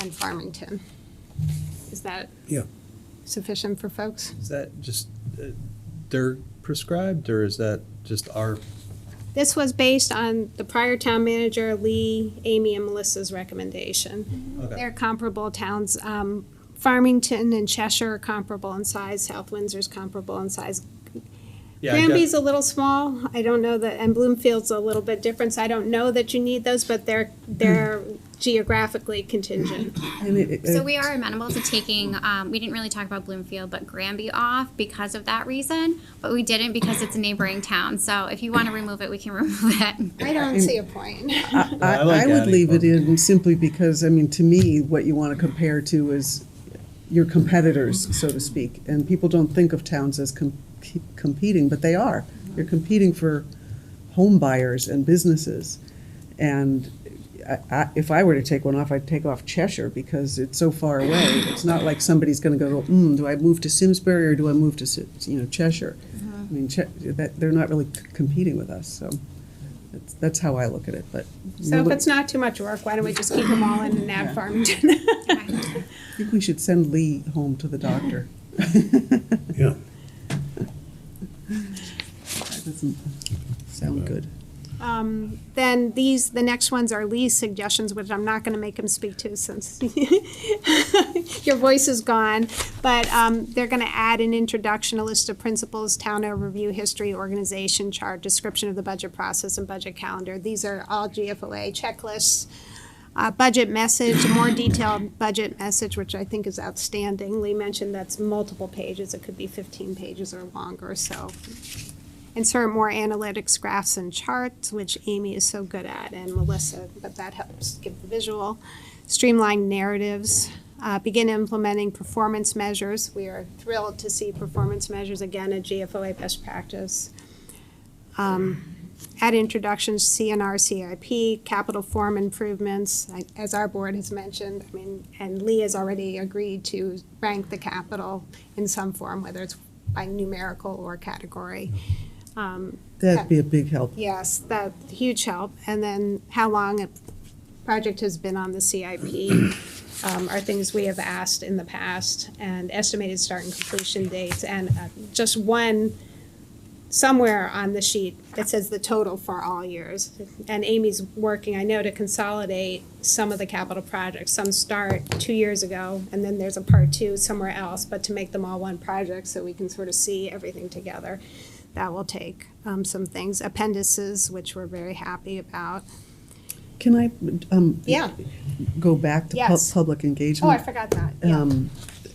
and Farmington? Is that Yeah. sufficient for folks? Is that just, they're prescribed, or is that just our? This was based on the prior town manager, Lee, Amy, and Melissa's recommendation. Okay. They're comparable towns. Farmington and Cheshire are comparable in size. South Windsor's comparable in size. Yeah, I got- Granby's a little small. I don't know that, and Bloomfield's a little bit different. So I don't know that you need those, but they're geographically contingent. And So we are amenable to taking, we didn't really talk about Bloomfield, but Granby off because of that reason, but we didn't because it's a neighboring town. So if you want to remove it, we can remove it. I don't see a point. I like would adding leave it both. in simply because, I mean, to me, what you want to compare to is your competitors, so to speak. And people don't think of towns as competing, but they are. You're competing for home buyers and businesses. And if I were to take one off, I'd take off Cheshire because it's so far away. It's not like somebody's going to go, do I move to Simsbury or do I move to Cheshire? I mean, they're not really competing with us, so that's how I look at it. But So if it's not too much work, why don't we just keep them all in and add Farmington? I think we should send Lee home to the doctor. Yeah. That doesn't sound good. Then the next ones are Lee's suggestions, which I'm not going to make him speak to since your voice is gone. But they're going to add an introduction, a list of principles, town overview, history, organization chart, description of the budget process, and budget calendar. These are all GFOA checklists. Budget message, a more detailed budget message, which I think is outstanding. Lee mentioned that's multiple pages. It could be 15 pages or longer, so. Insert more analytics, graphs, and charts, which Amy is so good at, and Melissa, but that helps give the visual. Streamline narratives. Begin implementing performance measures. We are thrilled to see performance measures again at GFOA best practice. Add introductions, CNR, CIP, capital form improvements, as our board has mentioned. I mean, and Lee has already agreed to rank the capital in some form, whether it's by numerical or category. That'd be a big help. Yes, that huge help. And then how long a project has been on the CIP are things we have asked in the past, and estimated start and completion dates, and just one somewhere on the sheet that says the total for all years. And Amy's working, I know, to consolidate some of the capital projects. Some start 2 years ago, and then there's a part 2 somewhere else, but to make them all one project so we can sort of see everything together. That will take some things. Appendices, which we're very happy about. Can I Yeah. go back to Yes. public Oh, engagement? I forgot that. Yeah.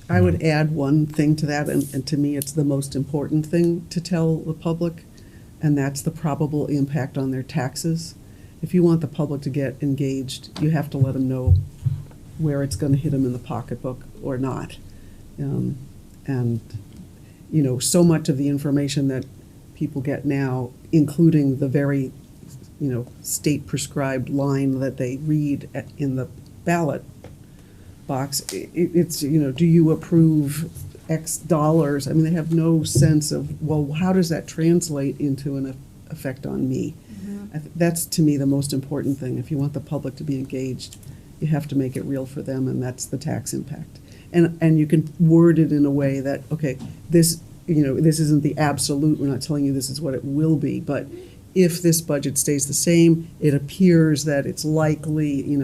I would add one thing to that, and to me, it's the most important thing to tell the public, and that's the probable impact on their taxes. If you want the public to get engaged, you have to let them know where it's going to hit them in the pocketbook or not. And, so much of the information that people get now, including the very, state-prescribed line that they read in the ballot box, it's, do you approve X dollars? I mean, they have no sense of, well, how does that translate into an effect on me? That's, to me, the most important thing. If you want the public to be engaged, you have to make it real for them, and that's the tax impact. And you can word it in a way that, okay, this isn't the absolute, we're not telling you this is what it will be, but if this budget stays the same, it appears that it's likely, you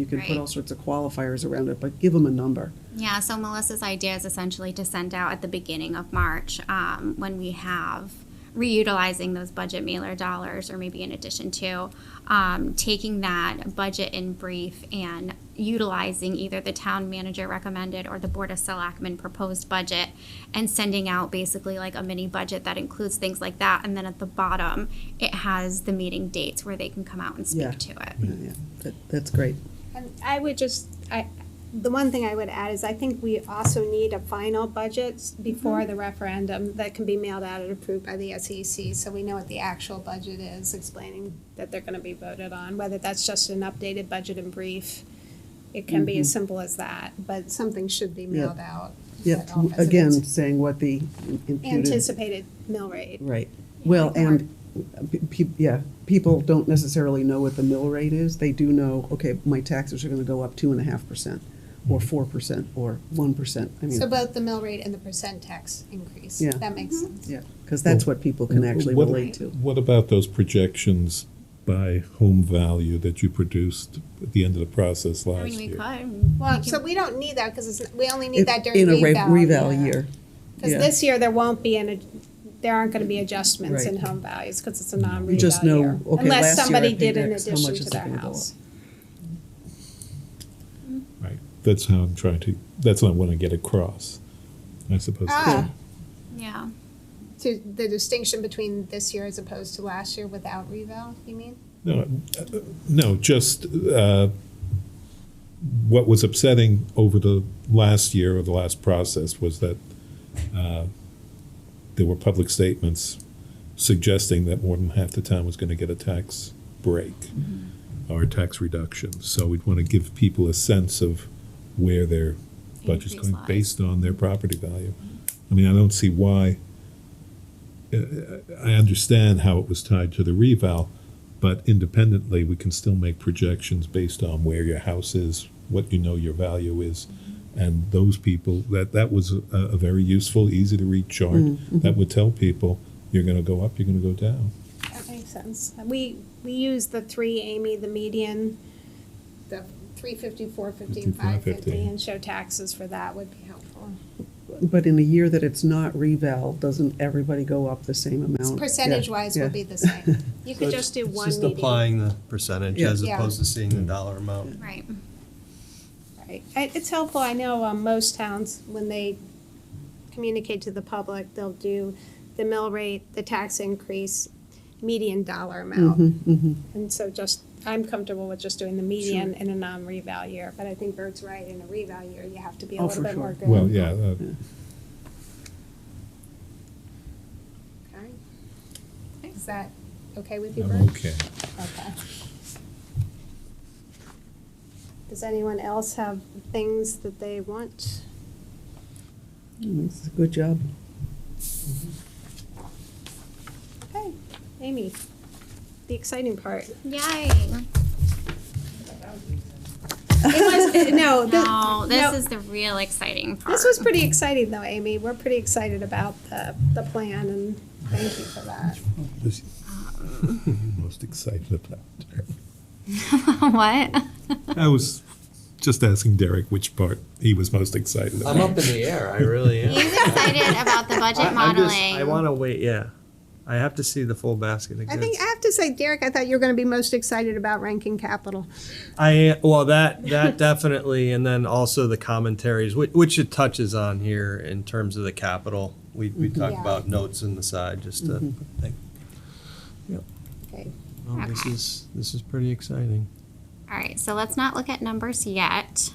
can put Right. all sorts of qualifiers around it, but give them a number. Yeah, so Melissa's idea is essentially to send out at the beginning of March, when we have reutilizing those budget mailer dollars, or maybe in addition to taking that budget in brief and utilizing either the town manager recommended or the Board of Selectmen proposed budget, and sending out basically like a mini budget that includes things like that. And then at the bottom, it has the meeting dates where they can come out and Yeah. speak to it. That's great. And I would the one thing I would add is I think we also need a final budget before the referendum that can be mailed out and approved by the SEC, so we know what the actual budget is, explaining that they're gonna be voted on, whether that's just an updated budget in brief. It can be as simple as that, but something should be mailed out. Yeah, set off as an again, saying what the imputed. anticipated mill rate. Right. Well, and, people don't necessarily know what the mill rate is. They do know, okay, my taxes are gonna go up 2.5%, or 4%, or 1%. I mean, So both the mill rate and the percent tax increase. Yeah. That makes sense. yeah, because that's what people can actually What- relate to. What about those projections by home value that you produced at the end of the process I last mean, we year? could. Well, We so can- we don't need that because we only need If- that during in a reval. reval year. Because Yeah. this year, there won't be there aren't going to be adjustments in Right. home values because it's a non-reval You just know, year. okay, Unless last year I somebody paid did in X, how addition much to is it their gonna go house. Right, that's how I'm trying to, that's what I want to get across, I suppose. Ah, Yeah. to the distinction between this year as opposed to last year without reval, you mean? No, just what was upsetting over the last year or the last process was that there were public statements suggesting that more than half the town was going to get a tax break or a tax reduction. So we'd want to give people a sense of where their budget's Increase going lies. based on their property value. I mean, I don't see why. I understand how it was tied to the reval, but independently, we can still make projections based on where your house is, what you know your value is. And those people, that was a very useful, easy to read chart that would tell people, you're gonna go up, you're gonna go down. That makes sense. We use the three, Amy, the median, the 350, 450, and 550, 550. and show taxes for that would be helpful. But in a year that it's not reval, doesn't everybody go up the same amount? Percentage-wise Yeah, will be the same. You could So just do it's one just median. applying the percentage Yeah. as Yeah. opposed to seeing the dollar amount. Right. Right. It's helpful, I know most towns, when they communicate to the public, they'll do the mill rate, the tax increase, median dollar amount. And so I'm comfortable with just doing the median in a non-reval year, but I think Bert's right, in a reval year, you have to be a Oh, little for bit more sure. good. Well, yeah, Okay. Is that okay with you, Bert? I'm okay. Okay. Does anyone else have things that they want? It's a good job. Okay, Amy, the exciting part. Yay. No, No, this is the real exciting part. This was pretty exciting though, Amy. We're pretty excited about the plan and thank you for that. This- Most excited about Derek. What? I was just asking Derek which part he was most excited about. I'm up in the air, I really am. He's excited about the budget modeling. I want to wait, yeah. I have to see the full basket of goods. I think I have to say, Derek, I thought you were going to be most excited about ranking capital. That definitely, and then also the commentaries, which it touches on here in terms of the capital. We talk Yeah. about notes in the side, just to think, Okay. oh, this is pretty exciting. All right, so let's not look at numbers yet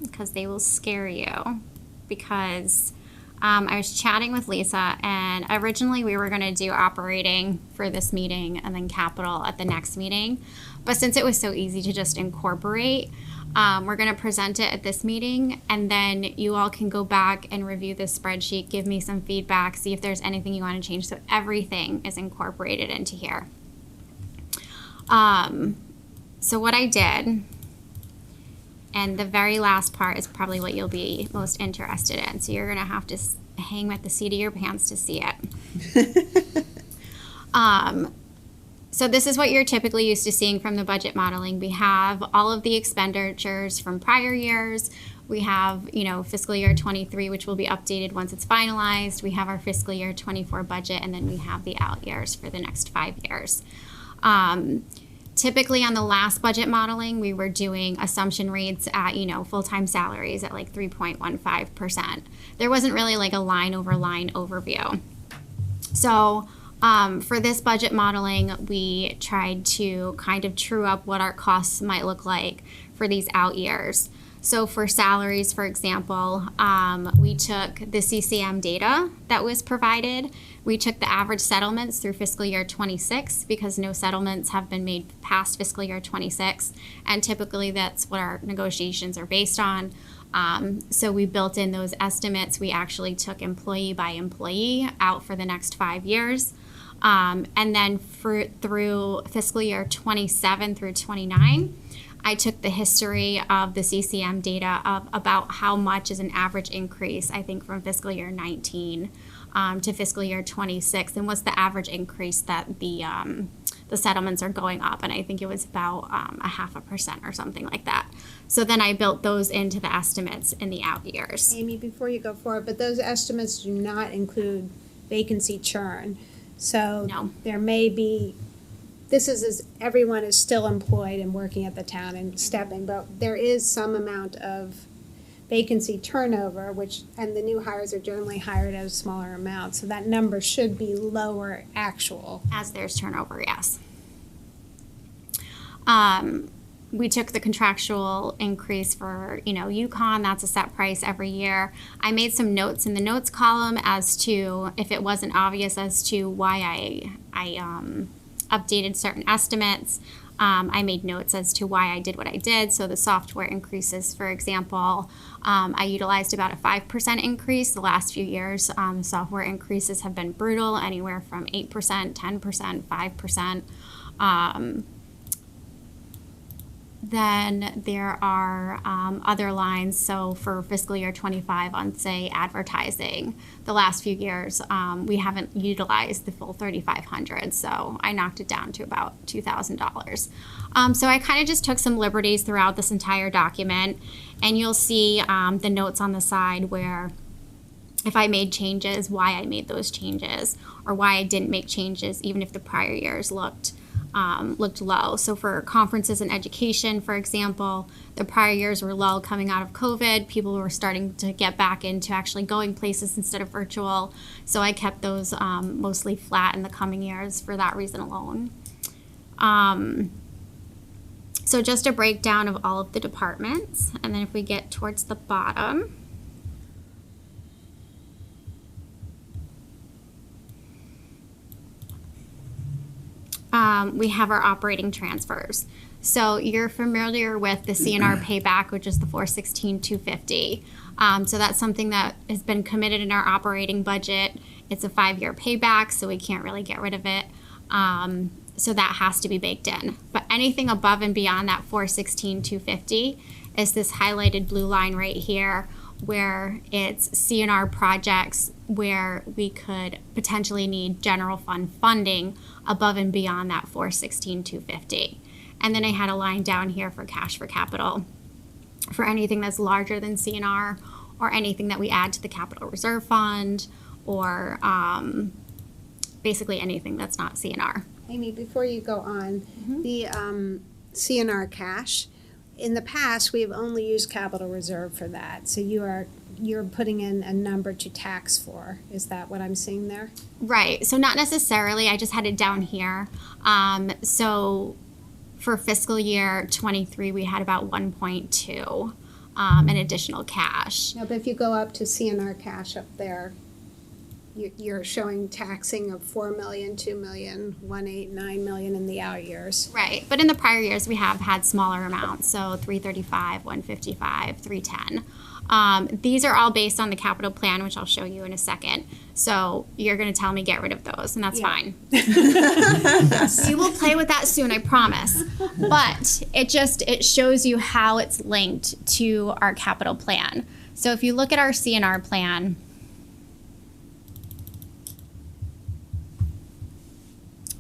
because they will scare you. Because I was chatting with Lisa, and originally we were going to do operating for this meeting and then capital at the next meeting. But since it was so easy to just incorporate, we're going to present it at this meeting, and then you all can go back and review this spreadsheet, give me some feedback, see if there's anything you want to change. So everything is incorporated into here. So what I did, and the very last part is probably what you'll be most interested in. So you're going to have to hang with the seat of your pants to see it. So this is what you're typically used to seeing from the budget modeling. We have all of the expenditures from prior years. We have, fiscal year 23, which will be updated once it's finalized. We have our fiscal year 24 budget, and then we have the out years for the next 5 years. Typically on the last budget modeling, we were doing assumption rates at, full-time salaries at like 3.15%. There wasn't really like a line over line overview. So for this budget modeling, we tried to kind of true up what our costs might look like for these out years. So for salaries, for example, we took the CCM data that was provided. We took the average settlements through fiscal year 26 because no settlements have been made past fiscal year 26. And typically that's what our negotiations are based on. So we built in those estimates. We actually took employee by employee out for the next 5 years. And then through fiscal year 27 through 29, I took the history of the CCM data of about how much is an average increase, I think from fiscal year 19 to fiscal year 26, and what's the average increase that the settlements are going up, and I think it was about 0.5% or something like that. So then I built those into the estimates in the out years. Amy, before you go forward, but those estimates do not include vacancy churn. So No. there may be, this is as everyone is still employed and working at the town and stepping, but there is some amount of vacancy turnover, and the new hires are generally hired at a smaller amount, so that number should be lower actual. As there's turnover, yes. We took the contractual increase for, Yukon, that's a set price every year. I made some notes in the notes column as to, if it wasn't obvious as to why I updated certain estimates. I made notes as to why I did what I did. So the software increases, for example, I utilized about a 5% increase. The last few years, software increases have been brutal, anywhere from 8%, 10%, 5%. Then there are other lines. So for fiscal year 25 on, say, advertising, the last few years, we haven't utilized the full $3,500. So I knocked it down to about $2,000. So I kind of just took some liberties throughout this entire document. And you'll see the notes on the side where if I made changes, why I made those changes, or why I didn't make changes, even if the prior years looked low. So for conferences and education, for example, the prior years were low coming out of COVID. People were starting to get back into actually going places instead of virtual. So I kept those mostly flat in the coming years for that reason alone. So just a breakdown of all of the departments. And then if we get towards the bottom, we have our operating transfers. So you're familiar with the CNR payback, which is the $416,250. So that's something that has been committed in our operating budget. It's a 5-year payback, so we can't really get rid of it. So that has to be baked in. But anything above and beyond that $416,250 is this highlighted blue line right here, where it's CNR projects where we could potentially need general fund funding above and beyond that $416,250. And then I had a line down here for cash for capital for anything that's larger than CNR, or anything that we add to the capital reserve fund, or basically anything that's not CNR. Amy, before you go on, the CNR cash, in the past, we've only used capital reserve for that. So you're putting in a number to tax for. Is that what I'm seeing there? Right. So not necessarily. I just had it down here. So for fiscal year 23, we had about 1.2 in additional cash. No, but if you go up to CNR cash up there, you're showing taxing of 4 million, 2 million, 1.8, 9 million in the out years. Right. But in the prior years, we have had smaller amounts. So 335, 155, 310. These are all based on the capital plan, which I'll show you in a second. So you're going to tell me get rid of those, and that's fine. We will play with that soon, I promise. But it shows you how it's linked to our capital plan. So if you look at our CNR plan,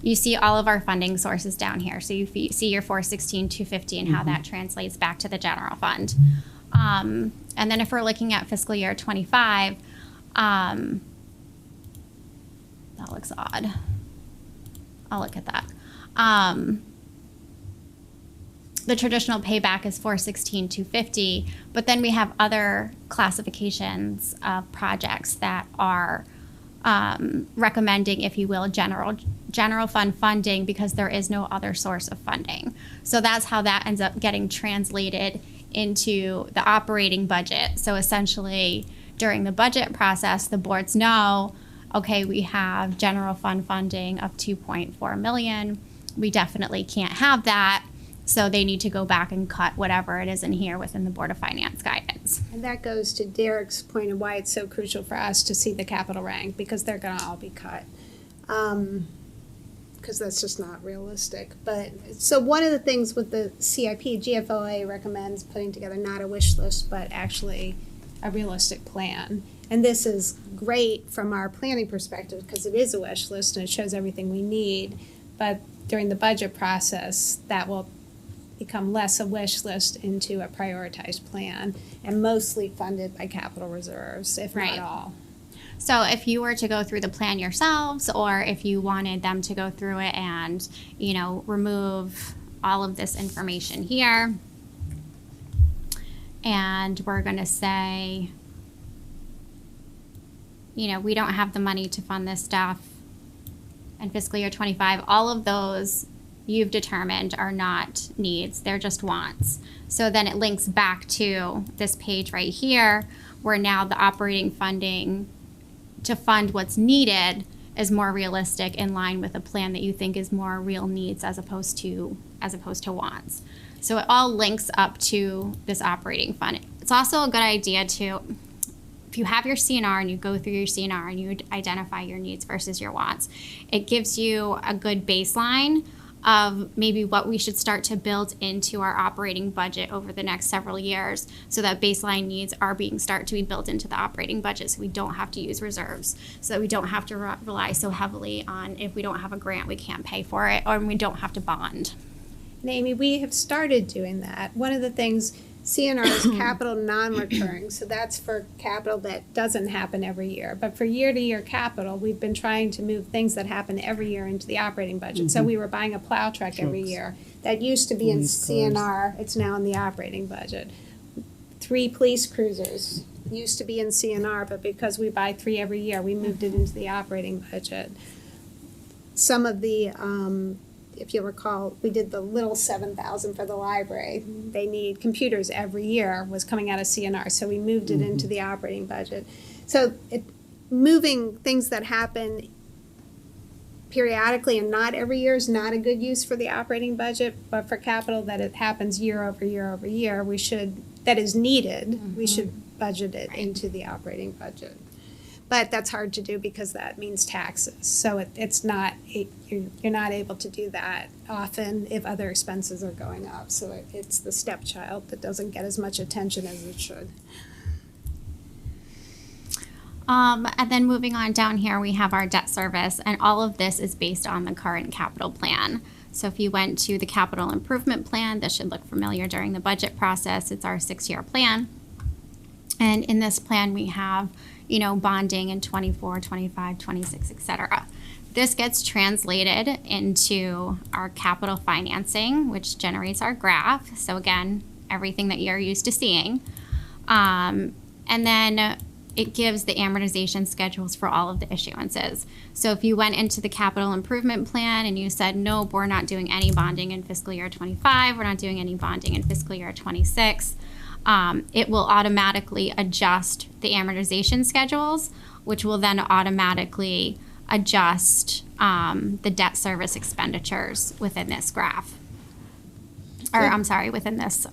you see all of our funding sources down here. So you see your $416,250 and how that translates back to the general fund. And then if we're looking at fiscal year 25, that looks odd. I'll look at that. The traditional payback is $416,250, but then we have other classifications of projects that are recommending, if you will, general fund funding, because there is no other source of funding. So that's how that ends up getting translated into the operating budget. So essentially, during the budget process, the boards know, okay, we have general fund funding of $2.4 million. We definitely can't have that. So they need to go back and cut whatever it is in here within the Board of Finance guidance. And that goes to Derek's point of why it's so crucial for us to see the capital rank, because they're gonna all be cut. Because that's just not realistic. But, so one of the things with the CIP, GFOA recommends putting together not a wish list, but actually a realistic plan. And this is great from our planning perspective, because it is a wish list and it shows everything we need. But during the budget process, that will become less a wish list into a prioritized plan, and mostly funded by capital reserves, if Right. not all. So if you were to go through the plan yourselves, or if you wanted them to go through it and, you know, remove all of this information here, and we're going to say, you know, we don't have the money to fund this stuff in fiscal year 25, all of those you've determined are not needs, they're just wants. So then it links back to this page right here, where now the operating funding to fund what's needed is more realistic, in line with a plan that you think is more real needs as opposed to wants. So it all links up to this operating fund. It's also a good idea to, if you have your CNR and you go through your CNR and you identify your needs versus your wants, it gives you a good baseline of maybe what we should start to build into our operating budget over the next several years, so that baseline needs are start to be built into the operating budget, so we don't have to use reserves, so that we don't have to rely so heavily on, if we don't have a grant, we can't pay for it, or we don't have to bond. And Amy, we have started doing that. One of the things, CNR is capital non-recurring, so that's for capital that doesn't happen every year. But for year-to-year capital, we've been trying to move things that happen every year into the operating budget. So we were buying a plow truck every year. That used to be in Police cars. CNR, it's now in the operating budget. 3 police cruisers used to be in CNR, but because we buy 3 every year, we moved it into the operating budget. Some of the, if you'll recall, we did the little 7,000 for the library. They need computers every year, was coming out of CNR, so we moved it into the operating budget. So moving things that happen periodically and not every year is not a good use for the operating budget, but for capital that it happens year over year over year, we should, that is needed, we should budget it into the operating budget. But that's hard to do because that means taxes. So it's not, you're not able to do that often if other expenses are going up. So it's the stepchild that doesn't get as much attention as it should. And then moving on down here, we have our debt service, and all of this is based on the current capital plan. So if you went to the capital improvement plan, this should look familiar during the budget process. It's our 6-year plan. And in this plan, we have, you know, bonding in 24, 25, 26, et cetera. This gets translated into our capital financing, which generates our graph. So again, everything that you're used to seeing. And then it gives the amortization schedules for all of the issuances. So if you went into the capital improvement plan and you said, nope, we're not doing any bonding in fiscal year 25, we're not doing any bonding in fiscal year 26, it will automatically adjust the amortization schedules, which will then automatically adjust the debt service expenditures within this graph. Or I'm sorry, within this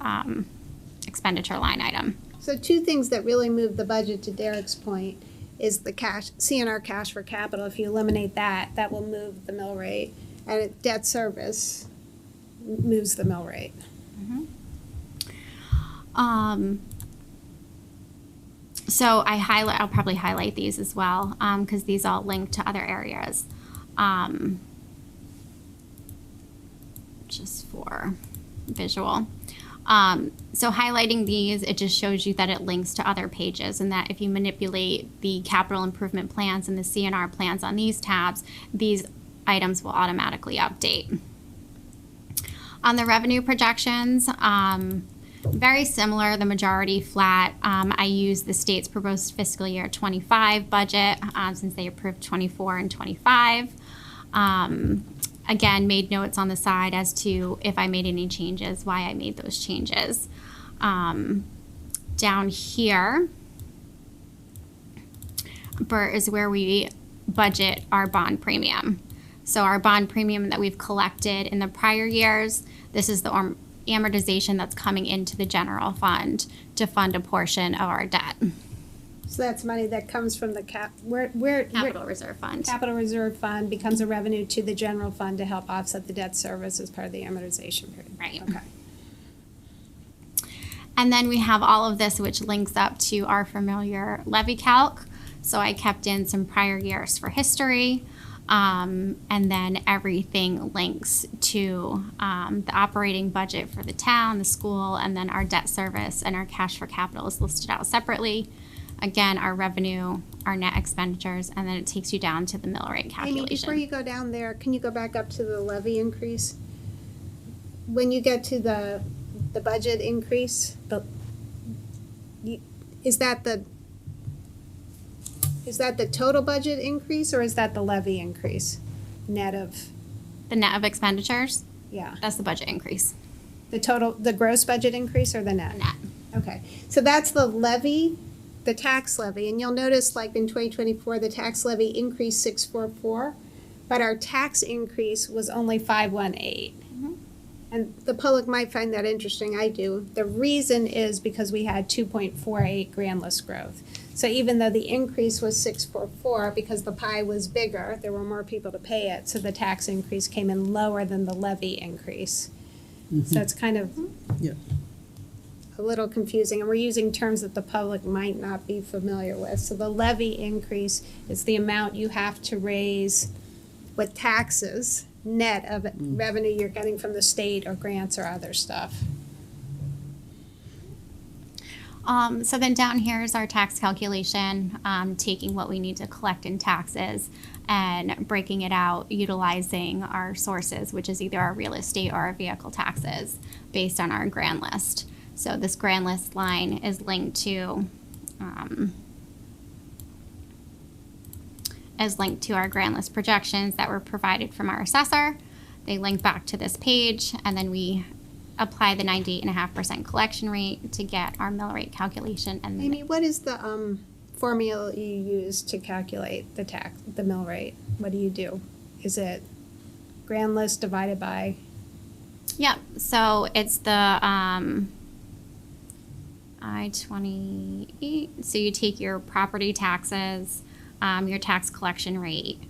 expenditure line item. So 2 things that really move the budget, to Derek's point, is the cash, CNR cash for capital. If you eliminate that, that will move the mill rate. And debt service moves the mill rate. So I'll probably highlight these as well, because these all link to other areas. Just for visual. So highlighting these, it just shows you that it links to other pages, and that if you manipulate the capital improvement plans and the CNR plans on these tabs, these items will automatically update. On the revenue projections, very similar, the majority flat. I use the state's proposed fiscal year 25 budget since they approved 24 and 25. Again, made notes on the side as to if I made any changes, why I made those changes. Down here is where we budget our bond premium. So our bond premium that we've collected in the prior years, this is the amortization that's coming into the general fund to fund a portion of our debt. So that's money that comes from the capital Reserve Fund. Capital Reserve Fund becomes a revenue to the general fund to help offset the debt service as part of the amortization period. Right. Okay. And then we have all of this, which links up to our familiar levy calc. So I kept in some prior years for history, and then everything links to the operating budget for the town, the school, and then our debt service and our cash for capital is listed out separately. Again, our revenue, our net expenditures, and then it takes you down to the mill rate calculation. Amy, before you go down there, can you go back up to the levy increase? When you get to the budget increase, is that the total budget increase, or is that the levy increase? Net of, The net of expenditures, yeah, that's the budget increase. the gross budget increase or the net? Net. Okay, so that's the levy, the tax levy, and you'll notice like in 2024, the tax levy increased 644, but our tax increase was only 518. And the public might find that interesting, I do. The reason is because we had 2.48 grand list growth. So even though the increase was 644, because the pie was bigger, there were more people to pay it, so the tax increase came in lower than the levy increase. So it's kind of Yeah. a little confusing, and we're using terms that the public might not be familiar with. So the levy increase is the amount you have to raise with taxes, net of revenue you're getting from the state or grants or other stuff. So then down here is our tax calculation, taking what we need to collect in taxes and breaking it out, utilizing our sources, which is either our real estate or our vehicle taxes based on our grand list. So this grand list line is linked to our grand list projections that were provided from our assessor. They link back to this page, and then we apply the 98.5% collection rate to get our mill rate calculation. And Amy, what is the formula you use to calculate the mill rate? What do you do? Is it grand list divided by? Yep. So it's the I-28. So you take your property taxes, your tax collection rate,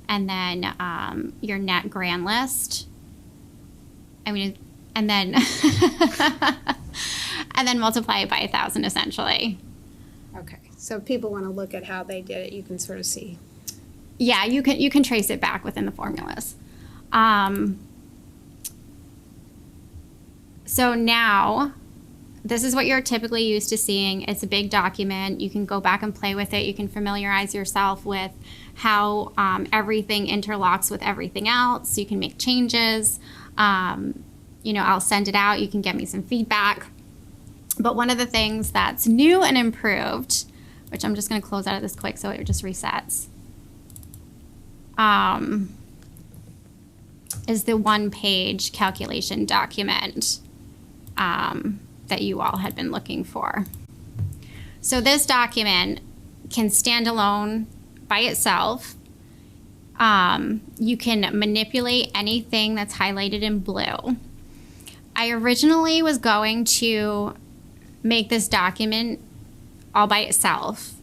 and then your net grand list. And then and then multiply it by 1,000 essentially. Okay, so if people want to look at how they did it, you can sort of see. Yeah, you can trace it back within the formulas. So now, this is what you're typically used to seeing. It's a big document. You can go back and play with it. You can familiarize yourself with how everything interlocks with everything else. You can make changes. I'll send it out. You can get me some feedback. But one of the things that's new and improved, which I'm just going to close out of this quick so it just resets, is the one-page calculation document that you all had been looking for. So this document can stand alone by itself. You can manipulate anything that's highlighted in blue. I originally was going to make this document all by itself,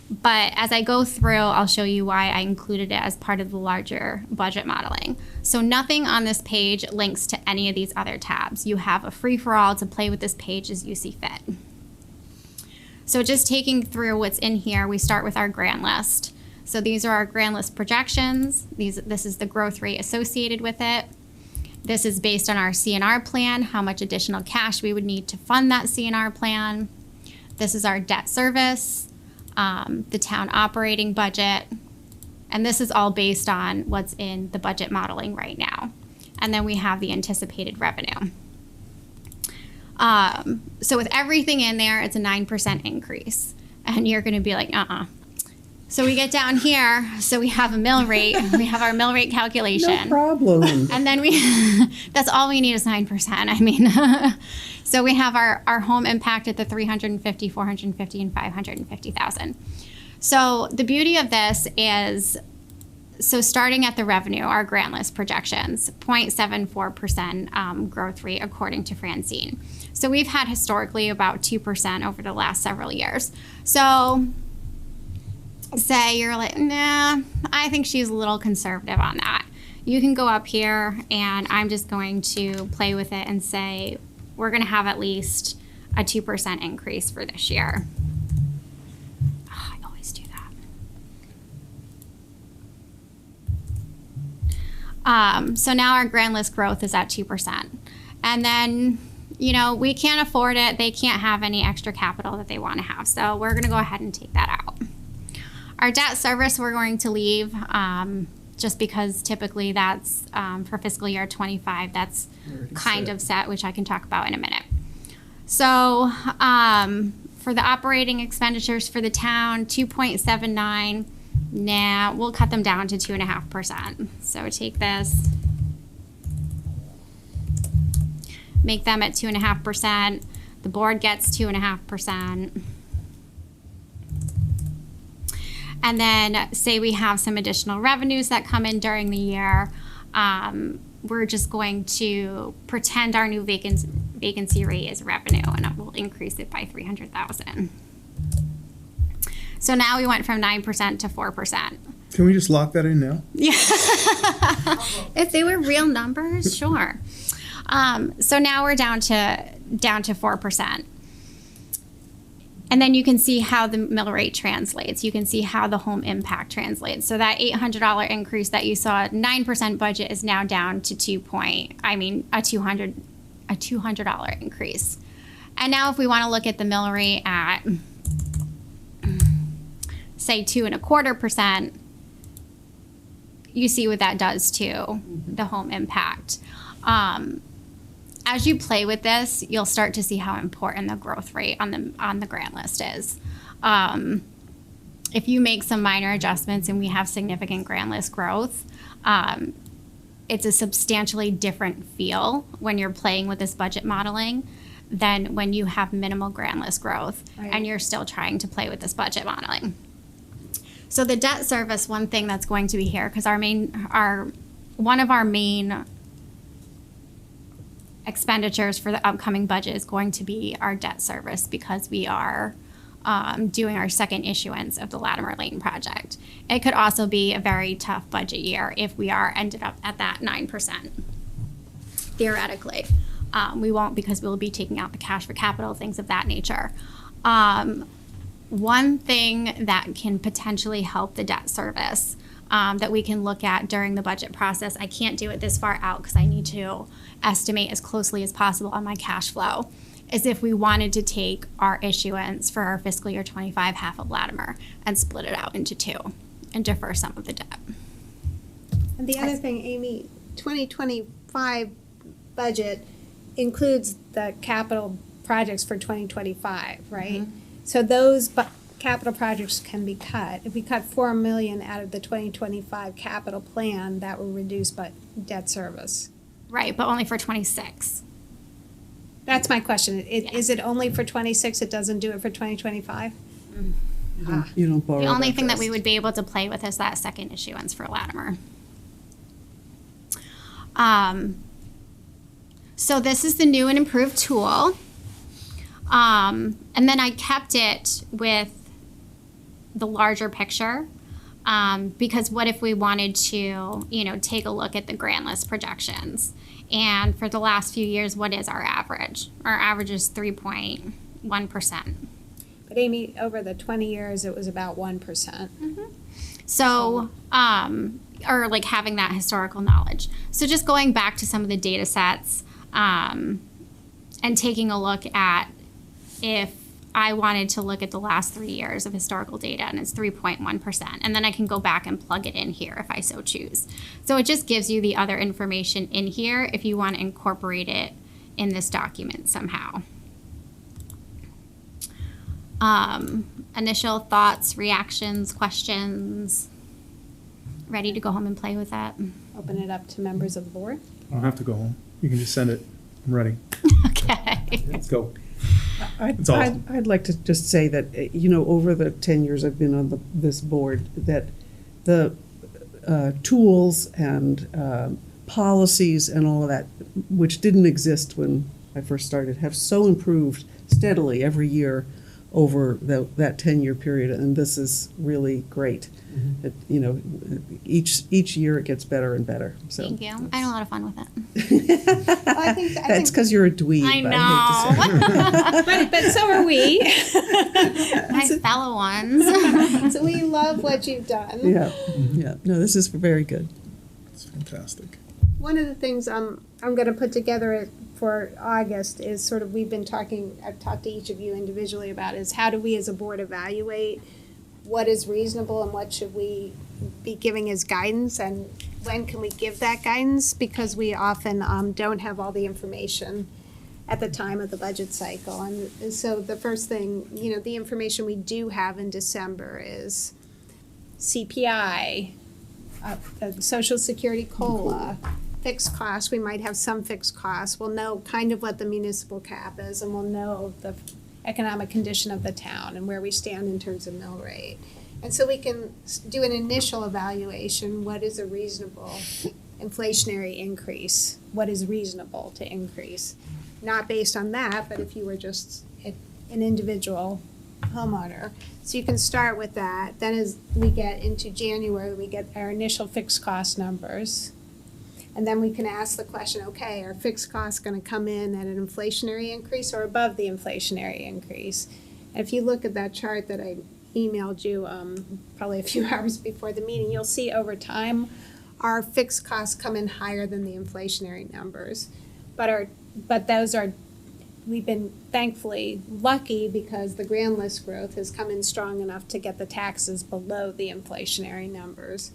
but as I go through, I'll show you why I included it as part of the larger budget modeling. So nothing on this page links to any of these other tabs. You have a free-for-all to play with this page as you see fit. So just taking through what's in here, we start with our grand list. So these are our grand list projections. This is the growth rate associated with it. This is based on our CNR plan, how much additional cash we would need to fund that CNR plan. This is our debt service, the town operating budget, and this is all based on what's in the budget modeling right now. And then we have the anticipated revenue. So with everything in there, it's a 9% increase. And you're gonna be like, So we get down here, so we have a mill rate, we have our mill rate calculation. No problem. And then that's all we need is 9%. So we have our home impact at the 350, 450, and 550,000. So the beauty of this is So starting at the revenue, our grant list projections, 0.74% growth rate according to Francine. So we've had historically about 2% over the last several years. So say you're like, nah, I think she's a little conservative on that. You can go up here and I'm just going to play with it and say, we're going to have at least a 2% increase for this year. Oh, I always do that. So now our grand list growth is at 2%. And then, you know, we can't afford it. They can't have any extra capital that they want to have. So we're going to go ahead and take that out. Our debt service, we're going to leave just because typically that's for fiscal year 25, that's kind of set, which I can talk about in a minute. So for the operating expenditures for the town, 2.79. Nah, we'll cut them down to 2.5%. So take this, make them at 2.5%. The board gets 2.5%. And then say we have some additional revenues that come in during the year. We're just going to pretend our new vacancy rate is revenue, and it will increase it by $300,000. So now we went from 9% to 4%. Can we just lock that in now? Yeah. If they were real numbers, sure. So now we're down to 4%. And then you can see how the mill rate translates. You can see how the home impact translates. So that $800 increase that you saw, 9% budget is now down to a $200 increase. And now if we want to look at the mill rate at, say, 2.25%, you see what that does to the home impact. As you play with this, you'll start to see how important the growth rate on the grant list is. If you make some minor adjustments and we have significant grant list growth, it's a substantially different feel when you're playing with this budget modeling than when you have minimal grant list growth and you're still trying to play with this budget modeling. So the debt service, one thing that's going to be here, because one of our main expenditures for the upcoming budget is going to be our debt service, because we are doing our second issuance of the Latimer Lane project. It could also be a very tough budget year if we ended up at that 9%. Theoretically, we won't, because we'll be taking out the cash for capital, things of that nature. One thing that can potentially help the debt service that we can look at during the budget process, I can't do it this far out because I need to estimate as closely as possible on my cash flow, is if we wanted to take our issuance for our fiscal year 25 half of Latimer and split it out into two and defer some of the debt. And the other thing, Amy, 2025 budget includes the capital projects for 2025, right? Mm-hmm. So those capital projects can be cut. If we cut $4 million out of the 2025 capital plan, that will reduce by debt service. Right, but only for 26. That's my question. Is it only for 26? It doesn't do it for 2025? You don't borrow. The only thing that we would be able to play with is that second issuance for Latimer. So this is the new and improved tool. And then I kept it with the larger picture, because what if we wanted to, take a look at the grant list projections? And for the last few years, what is our average? Our average is 3.1%. But Amy, over the 20 years, it was about 1%. Mm-hmm. So, or like having that historical knowledge. So just going back to some of the data sets, and taking a look at, if I wanted to look at the last 3 years of historical data, and it's 3.1%, and then I can go back and plug it in here if I so choose. So it just gives you the other information in here if you want to incorporate it in this document somehow. Initial thoughts, reactions, questions. Ready to go home and play with that? Open it up to members of the board. I don't have to go home. You can just send it. I'm ready. Okay. Let's go. I'd, awesome. I'd like to just say that, over the 10 years I've been on this board, that the tools and policies and all of that, which didn't exist when I first started, have so improved steadily every year over that 10-year period, and this is really great. It, you know, each year it gets better and better. So Thank you. I had a lot of fun with it. I think that's because you're a dweeb. I hate to say. know. but so are we. My fellow ones. So we love what you've done. Yeah, yeah. No, this is very good. It's fantastic. One of the things I'm going to put together for August is sort of I've talked to each of you individually about is how do we as a board evaluate what is reasonable and what should we be giving as guidance, and when can we give that guidance, because we often don't have all the information at the time of the budget cycle. And so the first thing, you know, the information we do have in December is CPI, Social Security COLA, fixed costs. We might have some fixed costs. We'll know kind of what the municipal cap is, and we'll know the economic condition of the town and where we stand in terms of mill rate. And so we can do an initial evaluation. What is a reasonable inflationary increase? What is reasonable to increase? Not based on that, but if you were just an individual homeowner. So you can start with that. Then as we get into January, we get our initial fixed cost numbers. And then we can ask the question, okay, are fixed costs going to come in at an inflationary increase or above the inflationary increase? And if you look at that chart that I emailed you probably a few hours before the meeting, you'll see over time our fixed costs come in higher than the inflationary numbers. But those are, we've been thankfully lucky because the grand list growth has come in strong enough to get the taxes below the inflationary numbers.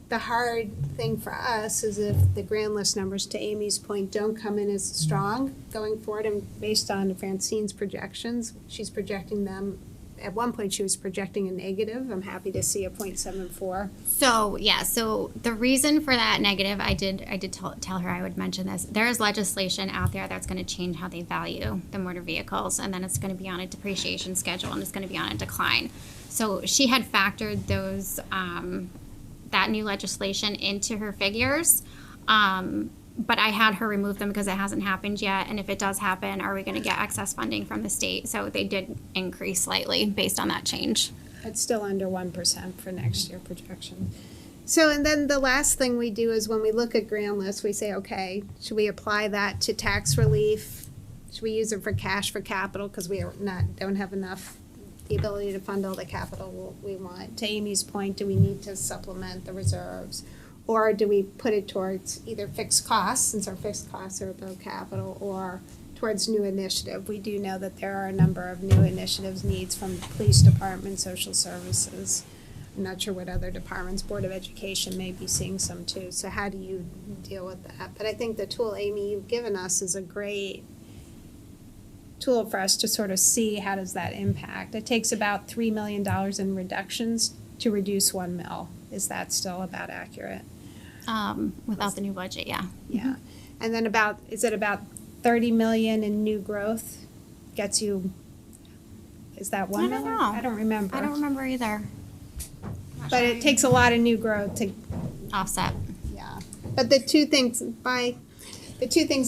The hard thing for us is if the grand list numbers, to Amy's point, don't come in as strong going forward, and based on Francine's projections, she's projecting them, at one point she was projecting a negative. I'm happy to see a 0.74. So the reason for that negative, I did tell her I would mention this. There is legislation out there that's going to change how they value the motor vehicles, and then it's going to be on a depreciation schedule, and it's going to be on a decline. So she had factored those that new legislation into her figures, but I had her remove them because it hasn't happened yet, and if it does happen, are we going to get excess funding from the state? So they did increase slightly based on that change. It's still under 1% for next year projection. So, and then the last thing we do is when we look at grand lists, we say, okay, should we apply that to tax relief? Should we use it for cash for capital because we don't have enough the ability to fund all the capital we want? To Amy's point, do we need to supplement the reserves? Or do we put it towards either fixed costs, since our fixed costs are above capital, or towards new initiative? We do know that there are a number of new initiatives needs from the police department, social services. I'm not sure what other departments, Board of Education may be seeing some too. So how do you deal with that? But I think the tool, Amy, you've given us is a great tool for us to sort of see how does that impact. It takes about $3 million in reductions to reduce 1 mil. Is that still about accurate? Without the new budget, yeah. Yeah. And then is it about 30 million in new growth gets you, is that 1 million? I don't remember. I don't remember either. But it takes a lot of new growth to Offset. Yeah, but the two things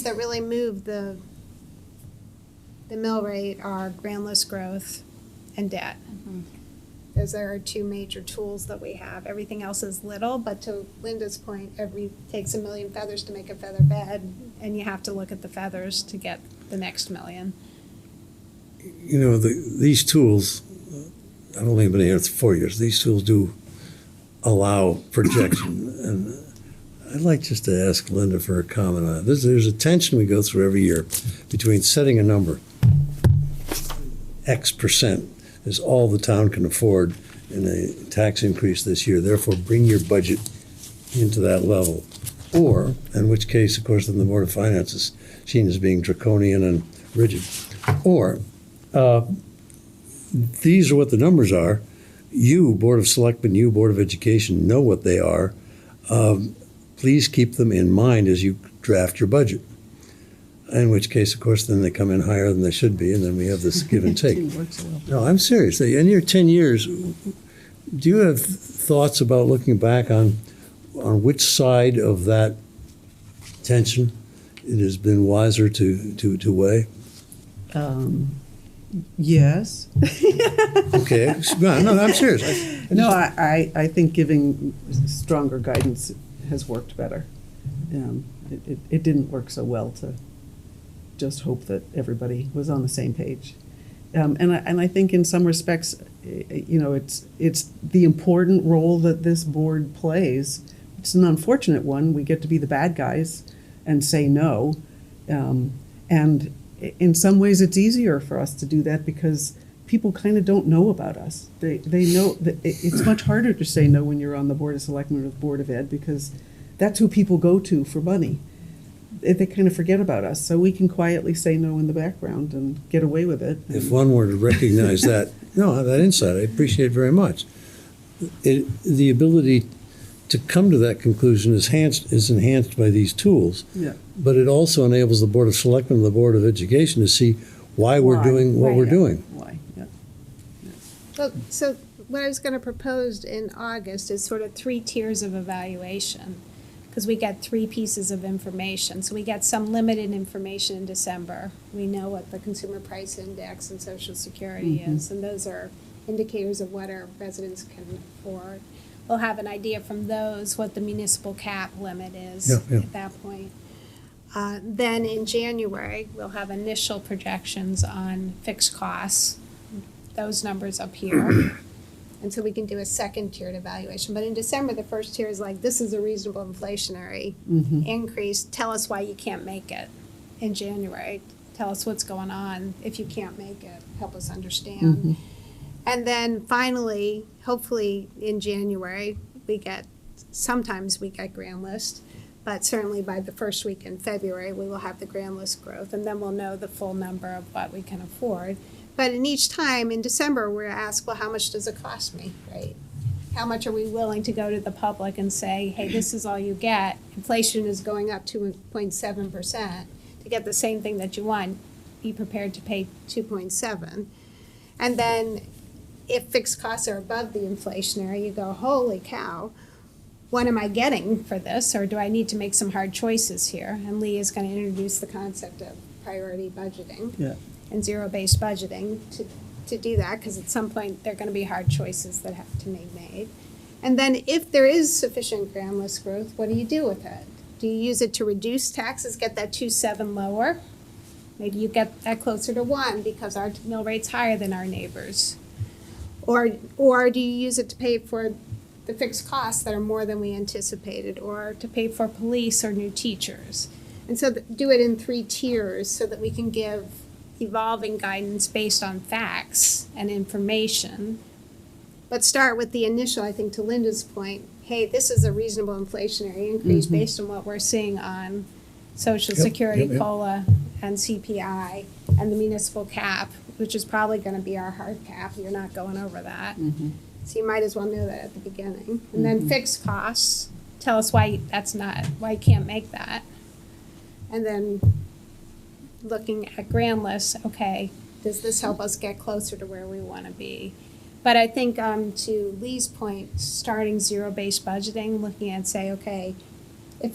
that really move the mill rate are grand list growth and debt. Mm-hmm. Those are our two major tools that we have. Everything else is little, but to Linda's point, takes 1 million feathers to make a feather bed, and you have to look at the feathers to get the next million. You know, these tools, I've only been here 4 years, these tools do allow projection. And I'd like just to ask Linda for a comment on it. There's a tension we go through every year between setting a number, X percent is all the town can afford in a tax increase this year. Therefore, bring your budget into that level. Or, in which case, of course, then the Board of Finance is seen as being draconian and rigid. Or, these are what the numbers are. You, Board of Selectmen, you, Board of Education, know what they are. Please keep them in mind as you draft your budget. In which case, of course, then they come in higher than they should be, and then we have this give and take. No, I'm serious. In your 10 years, do you have thoughts about looking back on on which side of that tension it has been wiser to weigh? Yes. Okay, no, I'm serious. No, I think giving stronger guidance has worked better. It didn't work so well to just hope that everybody was on the same page. And I think in some respects, it's the important role that this board plays. It's an unfortunate one. We get to be the bad guys and say no. And in some ways, it's easier for us to do that because people kind of don't know about us. They know that it's much harder to say no when you're on the Board of Selectmen or the Board of Ed because that's who people go to for money. They kind of forget about us, so we can quietly say no in the background and get away with it. If one were to recognize that, that insight, I appreciate it very much. The ability to come to that conclusion is enhanced by these tools, Yeah. but it also enables the Board of Selectmen and the Board of Education to see why we're doing what we're doing. Why? Yeah. Well, so what I was going to propose in August is sort of 3 tiers of evaluation, because we get 3 pieces of information. So we get some limited information in December. We know what the Consumer Price Index and Social Security is, and those are indicators of what our residents can afford. We'll have an idea from those what the municipal cap limit is at that point. Then in January, we'll have initial projections on fixed costs, those numbers up here. And so we can do a second tiered evaluation. But in December, the first tier is like, this is a reasonable inflationary increase. Tell us why you can't make it. In January, tell us what's going on. If you can't make it, help us understand. And then finally, hopefully in January, sometimes we get grand list, but certainly by the first week in February, we will have the grand list growth, and then we'll know the full number of what we can afford. But in each time, in December, we're asked, well, how much does it cost me, right? How much are we willing to go to the public and say, hey, this is all you get. Inflation is going up 2.7%. To get the same thing that you want, be prepared to pay 2.7. And then if fixed costs are above the inflationary, you go, holy cow, what am I getting for this? Or do I need to make some hard choices here? And Lee is going to introduce the concept of priority budgeting and zero-based budgeting to do that, because at some point there are going to be hard choices that have to be made. And then if there is sufficient grand list growth, what do you do with it? Do you use it to reduce taxes, get that 2.7 lower? Maybe you get that closer to 1 because our mill rate's higher than our neighbors. Or do you use it to pay for the fixed costs that are more than we anticipated, or to pay for police or new teachers? And so do it in 3 tiers so that we can give evolving guidance based on facts and information. But start with the initial, I think to Linda's point, hey, this is a reasonable inflationary increase based on what we're seeing on Social Security, COLA, and CPI, and the municipal cap, which is probably going to be our hard cap. You're not going over that. So you might as well know that at the beginning. And then fixed costs, tell us why you can't make that. And then looking at grand lists, okay, does this help us get closer to where we want to be? But I think to Lee's point, starting zero-based budgeting, looking at say, okay, if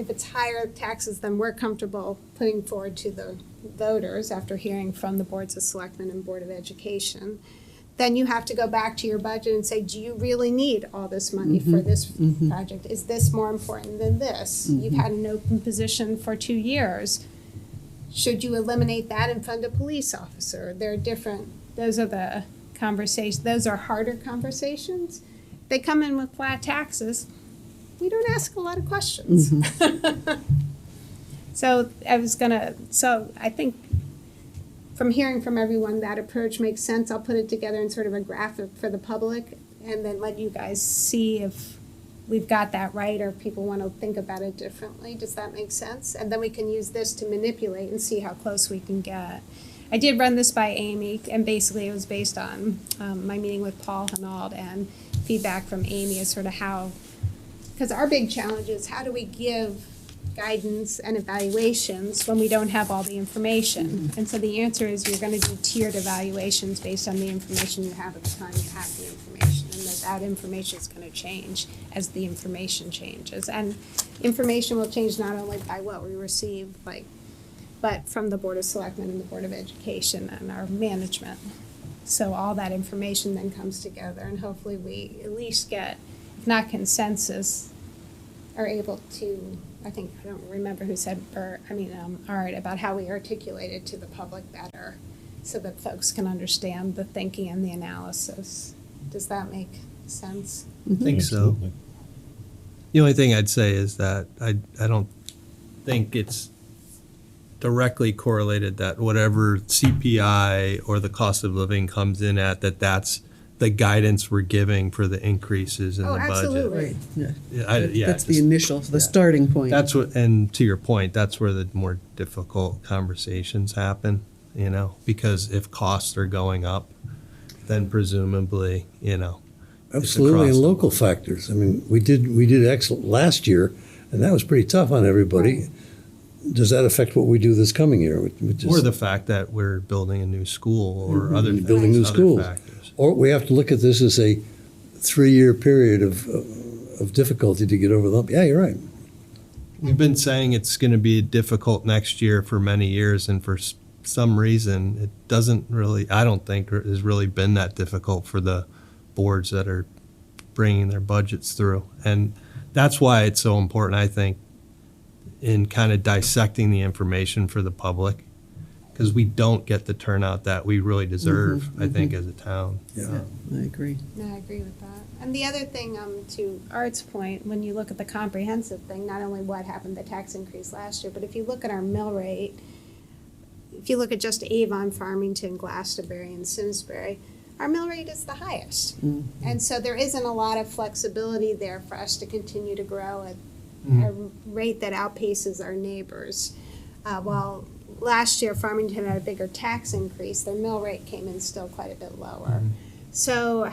it's higher taxes than we're comfortable putting forward to the voters after hearing from the boards of selectmen and Board of Education, then you have to go back to your budget and say, do you really need all this money for this project? Is this more important than this? You've had an open position for 2 years. Should you eliminate that and fund a police officer? They're different. Those are the conversations. Those are harder conversations. They come in with flat taxes. We don't ask a lot of questions. So I think from hearing from everyone, that approach makes sense. I'll put it together in sort of a graphic for the public and then let you guys see if we've got that right or if people want to think about it differently. Does that make sense? And then we can use this to manipulate and see how close we can get. I did run this by Amy, and basically it was based on my meeting with Paul Hinault and feedback from Amy as sort of how, because our big challenge is how do we give guidance and evaluations when we don't have all the information. And so the answer is you're going to do tiered evaluations based on the information you have at the time you have the information. And that information is going to change as the information changes. And information will change not only by what we receive, but from the Board of Selectmen and the Board of Education and our management. So all that information then comes together, and hopefully we at least get, if not consensus, are able to, I don't remember who said, Art, about how we articulate it to the public better so that folks can understand the thinking and the analysis. Does that make sense? I think so. Absolutely. The only thing I'd say is that I don't think it's directly correlated that whatever CPI or the cost of living comes in at, that's the guidance we're giving for the increases in the budget. Absolutely. Right, yeah. That's the just- initial, the starting point. That's what, and to your point, that's where the more difficult conversations happen, because if costs are going up, then presumably, Absolutely, across and the local factors. I mean, we did excellent last year, and that was pretty tough on everybody. Does that affect what we do this coming year? or the fact that we're building a new school or other things, Building new other schools. factors. Or we have to look at this as a 3-year period of difficulty to get over the hump. Yeah, you're right. We've been saying it's going to be difficult next year for many years, and for some reason, it doesn't really, I don't think, has really been that difficult for the boards that are bringing their budgets through. And that's why it's so important, I think, in kind of dissecting the information for the public, because we don't get the turnout that we really deserve, I think, as a town. Yeah. I agree. No, I agree with that. And the other thing, to Art's point, when you look at the comprehensive thing, not only what happened, the tax increase last year, but if you look at our mill rate, if you look at just Avon, Farmington, Glastonbury, and Simsbury, our mill rate is the highest. And so there isn't a lot of flexibility there for us to continue to grow at a rate that outpaces our neighbors. While last year Farmington had a bigger tax increase, their mill rate came in still quite a bit lower. So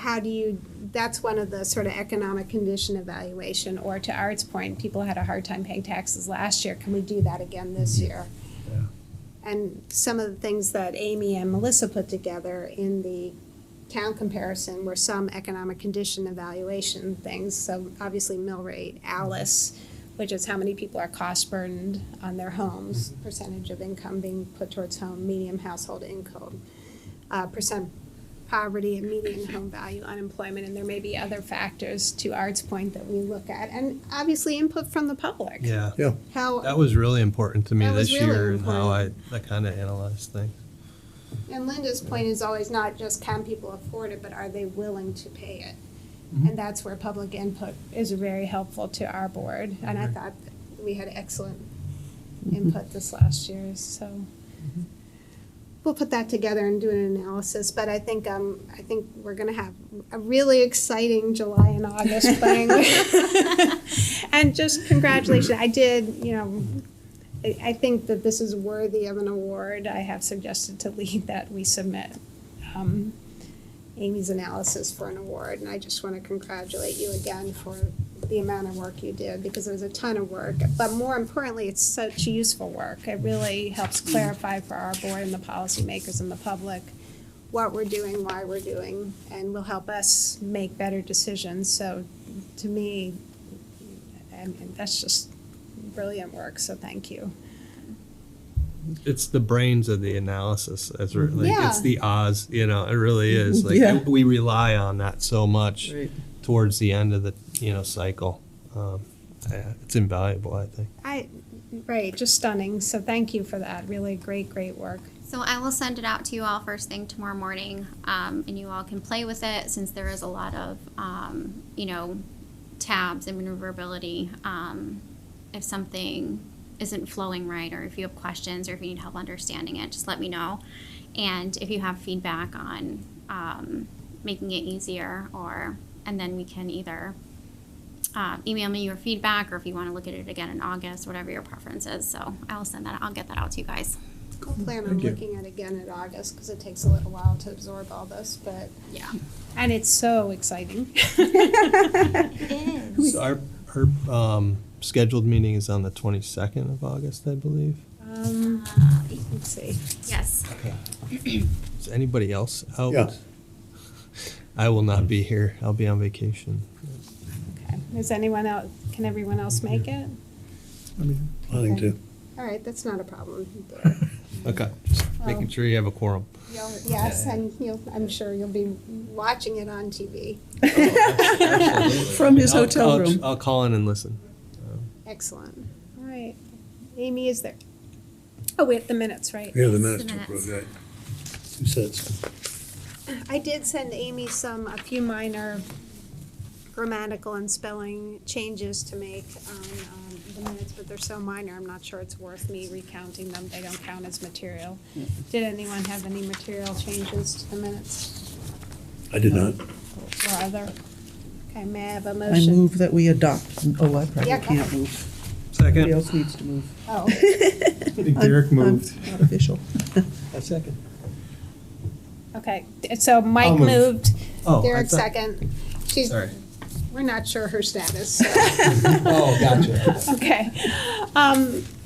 that's one of the sort of economic condition evaluation, or to Art's point, people had a hard time paying taxes last year. Can we do that again this year? Yeah. And some of the things that Amy and Melissa put together in the town comparison were some economic condition evaluation things. So obviously mill rate, Alice, which is how many people are cost burdened on their homes, percentage of income being put towards home, medium household income, percent poverty and median home value, unemployment, and there may be other factors, to Art's point, that we look at, and obviously input from the public. Yeah. Yeah. How, That was really important to me That was this really year, and how I important. kind of analyzed things. and Linda's point is always not just can people afford it, but are they willing to pay it? And that's where public input is very helpful to our board, and I thought that we had excellent input this last year, so. We'll put that together and do an analysis, but I think we're gonna have a really exciting July and August playing. And just congratulations, I think that this is worthy of an award. I have suggested to Lee that we submit Amy's analysis for an award, and I just want to congratulate you again for the amount of work you did, because it was a ton of work, but more importantly, it's such useful work. It really helps clarify for our board and the policymakers and the public what we're doing, why we're doing, and will help us make better decisions. So to me, I mean, that's just brilliant work, so thank you. It's the brains of the analysis. It's Yeah. the Oz, it really is. Like, Yeah. we rely on that so much Right. towards the end of the, cycle. It's invaluable, I think. Right, just stunning, so thank you for that. Really great work. So I will send it out to you all first thing tomorrow morning, and you all can play with it, since there is a lot of, tabs and maneuverability. If something isn't flowing right, or if you have questions, or if you need help understanding it, just let me know. And if you have feedback on making it easier, and then we can either email me your feedback, or if you want to look at it again in August, whatever your preference is. So I'll get that out to you guys. We'll plan on looking at it again in August, because it takes a little while to absorb all this, but, Yeah. and it's so exciting. It is. So our scheduled meeting is on the 22nd of August, I believe. Let's see. Yes. Is anybody else out? Yeah. I will not be here. I'll be on vacation. Okay. Is anyone else, can everyone else make it? I mean, Planning to. All right, that's not a problem. Okay, just making sure you have a quorum. Yes, and I'm sure you'll be watching it on TV. From his I'll- hotel I'll- room. I'll call in and listen. Excellent. All right. Amy, is there? Oh, we have the minutes, right? We have the Yes, minutes the to minutes. approve, right? Who says? I did send Amy a few minor grammatical and spelling changes to make on the minutes, but they're so minor, I'm not sure it's worth me recounting them. They don't count as material. Did anyone have any material changes to the minutes I did not. or other? Okay, may I have a I motion? move that we adopt. Oh, I probably Yeah, can't move. Somebody Second. else needs to move. Oh, I think Derek I'm moved. Not official. A second. okay. So Mike move. moved, Oh, Derek I thought- second. She's, Sorry. we're not sure her status, so. Oh, gotcha. Okay.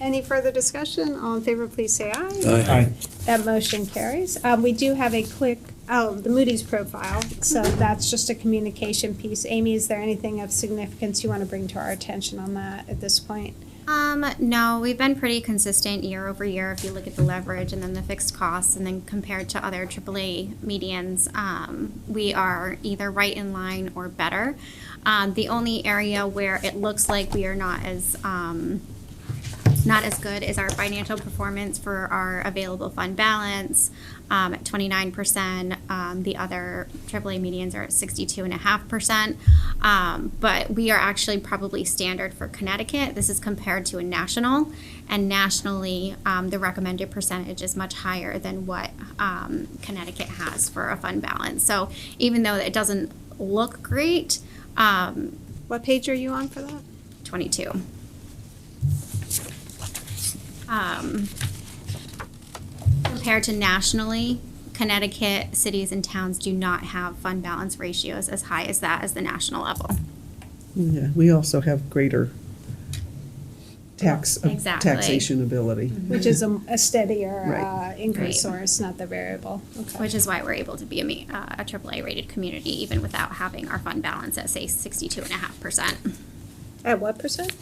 Any further discussion? All in favor, please say aye. Aye. That motion carries. We do have a quick, the Moody's profile, so that's just a communication piece. Amy, is there anything of significance you want to bring to our attention on that at this point? No, we've been pretty consistent year over year. If you look at the leverage and then the fixed costs, and then compared to other AAA medians, we are either right in line or better. The only area where it looks like we are not as good is our financial performance for our available fund balance at 29%. The other AAA medians are at 62.5%. But we are actually probably standard for Connecticut. This is compared to a national, and nationally, the recommended percentage is much higher than what Connecticut has for a fund balance. So even though it doesn't look great, What page are you on for that? 22. Compared to nationally, Connecticut cities and towns do not have fund balance ratios as high as that as the national level. Yeah, we also have greater Exactly. taxation ability. Which is a steadier Right. increase Right. source, not the variable. Okay. Which is why we're able to be a AAA rated community even without having our fund balance at, say, 62.5%. At what percent?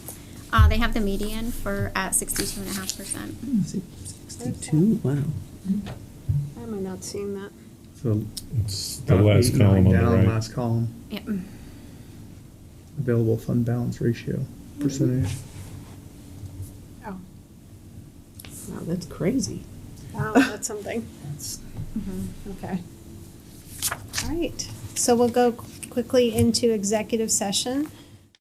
They have the median at 62.5%. 62, wow. Why am I not seeing that? So It's the last column on the down, right. last column, Yep. available fund balance ratio percentage. Oh, Wow, that's crazy. wow, that's something. Okay. All right, so we'll go quickly into executive session.